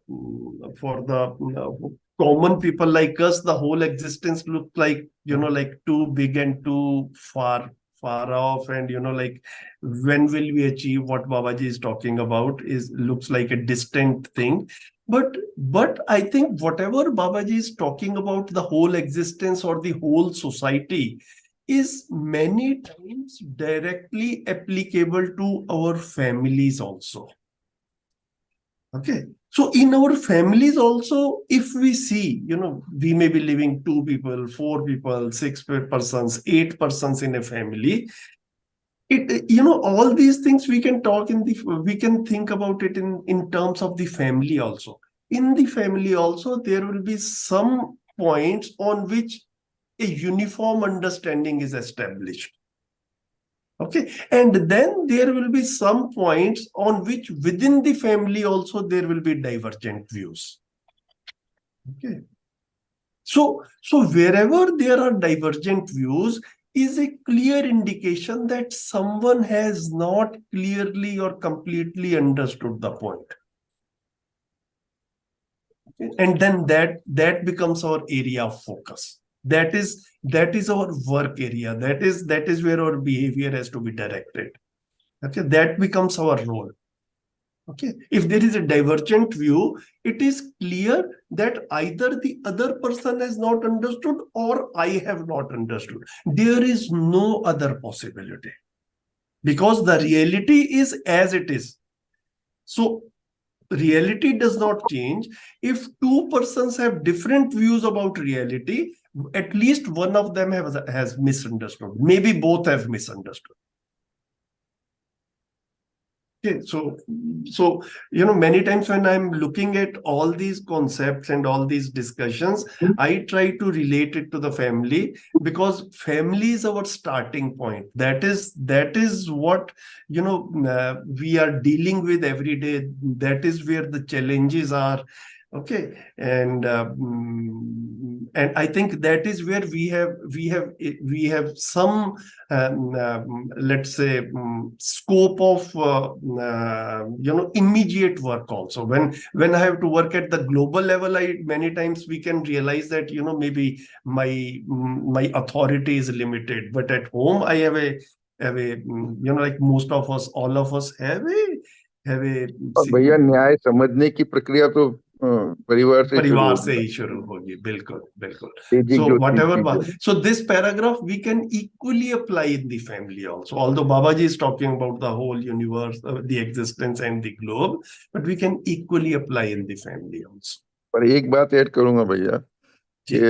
common people like us, the whole existence look like, like too big and too far off, and like when will we achieve what Babaji is talking about looks like a distant thing. But I think whatever Babaji is talking about, the whole existence or the whole society, is many times directly applicable to our families also. Okay. So in our families also, if we see, we may be living 2 people, 4 people, 6 persons, 8 persons in a family. All these things we can we can think about it in terms of the family also. In the family also, there will be some points on which a uniform understanding is established. Okay, and then there will be some points on which within the family also there will be divergent views. Okay, so wherever there are divergent views is a clear indication that someone has not clearly or completely understood the point. Okay? And then that becomes our area of focus. That is our work area. That is where our behavior has to be directed. Okay, that becomes our role. Okay, if there is a divergent view, it is clear that either the other person has not understood or I have not understood. There is no other possibility because the reality is as it is. So reality does not change. If two persons have different views about reality, at least one of them has misunderstood. Maybe both have misunderstood. Okay, so many times when I'm looking at all these concepts and all these discussions, I try to relate it to the family because family is our starting point. That is what we are dealing with every day. That is where the challenges are. Okay, and I think that is where we have some let's say scope of immediate work also. When I have to work at the global level, many times we can realize that maybe my authority is limited, but at home I have a like most of us, all of us have a भैया न्याय समझने की प्रक्रिया तो परिवार से ही शुरू होगी. बिल्कुल बिल्कुल. So whatever, so this paragraph we can equally apply in the family also. Although Babaji is talking about the whole universe, the existence and the globe, but we can equally apply in the family also. पर एक बात add करूंगा भैया कि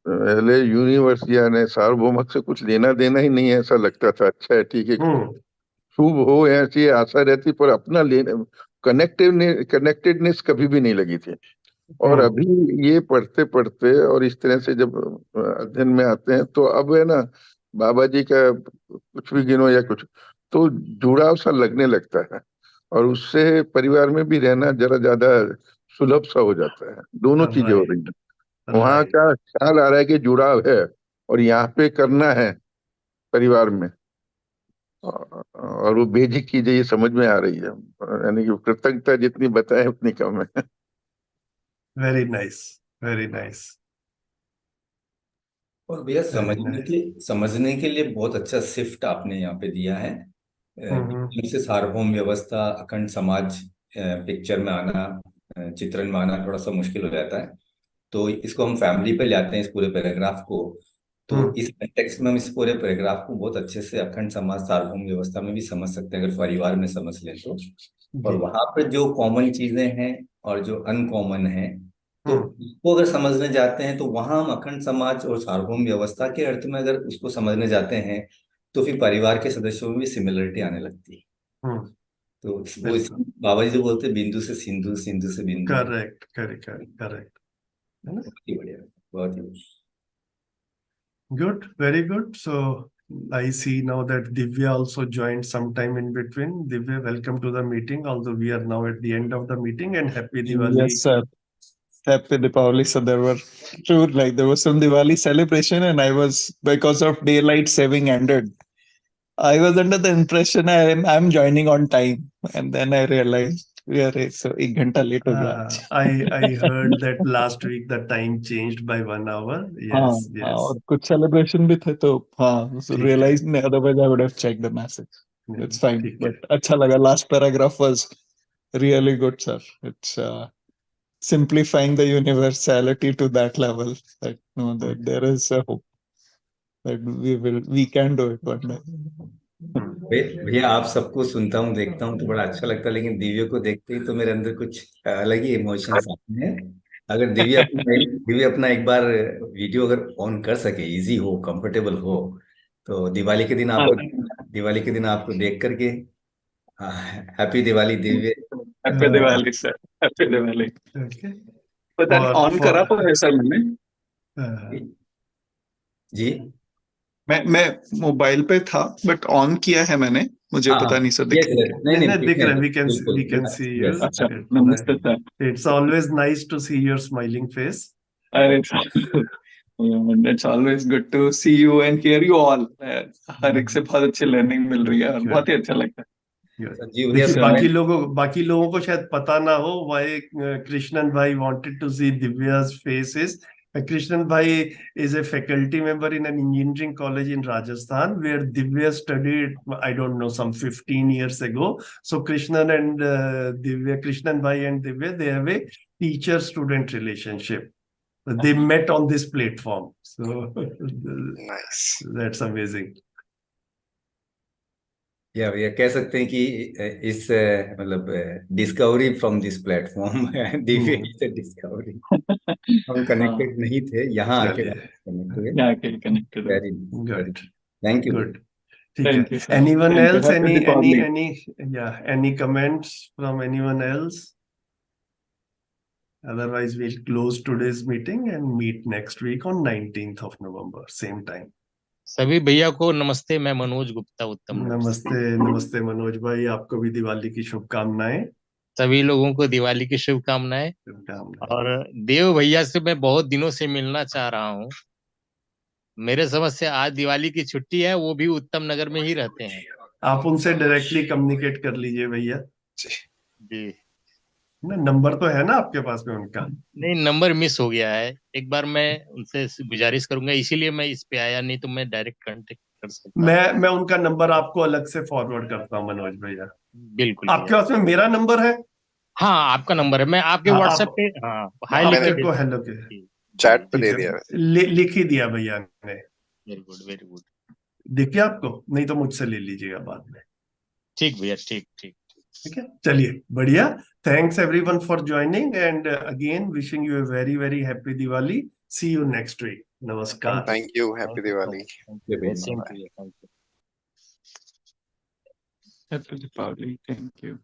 पहले universe यानी सार्वभौमक से कुछ लेना देना ही नहीं है, ऐसा लगता था. अच्छा है, ठीक है, शुभ हो ऐसी आशा रहती, पर अपना लेने कनेक्टेडनेस कभी भी नहीं लगी थी. और अभी ये पढ़ते पढ़ते और इस तरह से जब अध्ययन में आते हैं तो अब है ना, बाबा जी का कुछ भी गिनो या कुछ तो जुड़ाव सा लगने लगता है और उससे परिवार में भी रहना जरा ज्यादा सुलभ सा हो जाता है. दोनों चीजें हो रही हैं. वहां का ख्याल आ रहा है कि जुड़ाव है और यहाँ पे करना है परिवार में, और वो बेसिक चीजें ये समझ में आ रही है. यानी कि कृतज्ञता जितनी बताए उतनी कम है. Very nice, very nice. और भैया समझने के लिए बहुत अच्छा शिफ्ट आपने यहाँ पे दिया है. से सार्वभौम व्यवस्था, अखंड समाज पिक्चर में आना, चित्रण में आना थोड़ा सा मुश्किल हो जाता है. तो इसको हम फैमिली पे ले आते हैं, इस पूरे पैराग्राफ को. तो इस कंटेक्स्ट में हम इस पूरे पैराग्राफ को बहुत अच्छे से अखंड समाज सार्वभौम व्यवस्था में भी समझ सकते हैं अगर परिवार में समझ लें तो. और वहां पर जो कॉमन चीजें हैं और जो अनकॉमन है, तो उसको अगर समझने जाते हैं तो वहां हम अखंड समाज और सार्वभौम व्यवस्था के अर्थ में अगर उसको समझने जाते हैं तो फिर परिवार के सदस्यों में भी सिमिलरिटी आने लगती है. तो वो बाबा जी जो बोलते हैं बिंदु से सिंधु, सिंधु से बिंदु. Correct correct correct. बहुत ही बढ़िया, बहुत ही good, very good. So I see now that Divya also joined sometime in between. Divya, welcome to the meeting, although we are now at the end of the meeting, and happy Diwali. Yes, sir. Happy Diwali. So there was some Diwali celebration, and I was, because of daylight saving ended, I was under the impression I'm joining on time, and then I realized we are so 1 घंटा late हो गया. I heard that last week the time changed by 1 hour. Yes, yes. और कुछ celebration भी थे तो so realized नहीं, otherwise I would have checked the message. It's fine, but अच्छा लगा. Last paragraph was really good, sir. It's simplifying the universality to that level that that there is a hope that we can do it one day. भैया आप सबको सुनता हूँ, देखता हूँ तो बड़ा अच्छा लगता है, लेकिन दिव्या को देखते ही तो मेरे अंदर कुछ अलग ही इमोशंस आते हैं. अगर दिव्या अपना एक बार वीडियो अगर ऑन कर सके, इजी हो, कंफर्टेबल हो, तो दिवाली के दिन आपको देख करके happy Diwali Divya. Happy Diwali sir, happy Diwali. On करा तो ऐसा मैंने जी मैं मोबाइल पे था बट ऑन किया है मैंने, मुझे पता नहीं सर यस दिखेंगे। नहीं नहीं नहीं, दिख रहा है, बिल्कुल we can see you. अच्छा नमस्ते sir. It's always nice to see your smiling face. अरे it's always good to see you and hear you all. हर एक से बहुत अच्छी लर्निंग मिल रही है और बहुत ही अच्छा लगता है। संजीव देखिए, भैया बाकी लोगों को शायद पता ना हो why कृष्णन भाई wanted to see Divya's faces. Krishnan Bhai is a faculty member in an engineering college in Rajasthan where Divya studied, I don't know, some 15 years ago. So Krishnan and Divya, Krishnan Bhai and Divya, they have a teacher-student relationship. They met on this platform. So Nice. that's amazing. या भैया कह सकते हैं कि इस मतलब discovery from this platform Divya is discovery. हम connected नहीं थे, यहाँ आके कनेक्ट हुए। यहाँ आके कनेक्टेड हुए। Very good, thank you. Good, ठीक Thank you, है। sir. Anyone Thank you. else? Happy Deepavali. Any comments from anyone else? Otherwise, we'll close today's meeting and meet next week on 19th of November, same time. सभी भैया को नमस्ते। मैं मनोज गुप्ता, उत्तम नगर से। नमस्ते मनोज भाई, आपको भी दिवाली की शुभकामनाएं। सभी लोगों को दिवाली की शुभकामनाएं। और देव भैया से मैं बहुत दिनों से मिलना चाह रहा हूँ। मेरे समझ से आज दिवाली की छुट्टी है, वो भी उत्तम नगर में ही रहते हैं। आप उनसे डायरेक्टली कम्युनिकेट कर लीजिए भैया जी। नंबर तो है ना आपके पास में उनका? नहीं, नंबर मिस हो गया है। एक बार मैं उनसे गुजारिश करूंगा, इसीलिए मैं इस पे आया, नहीं तो मैं डायरेक्ट कांटेक्ट कर सकता। मैं उनका नंबर आपको अलग से फॉरवर्ड करता हूँ मनोज भैया। बिल्कुल। आपके पास में मेरा नंबर है? हाँ, आपका नंबर है। मैं आपके व्हाट्सएप पे हाय लिख मेरे को हेलो के चैट पे दे दिया। लिख ही दिया भैया ने। Very good, very good. देखिए आपको, नहीं तो मुझसे ले लीजिएगा बाद में। ठीक भैया, ठीक ठीक ठीक है, चलिए बढ़िया। Thanks everyone for joining and again wishing you a very very happy Diwali. See you next week. नमस्कार। Thank you, happy Diwali. Thank you. Happy Deepavali. Thank you.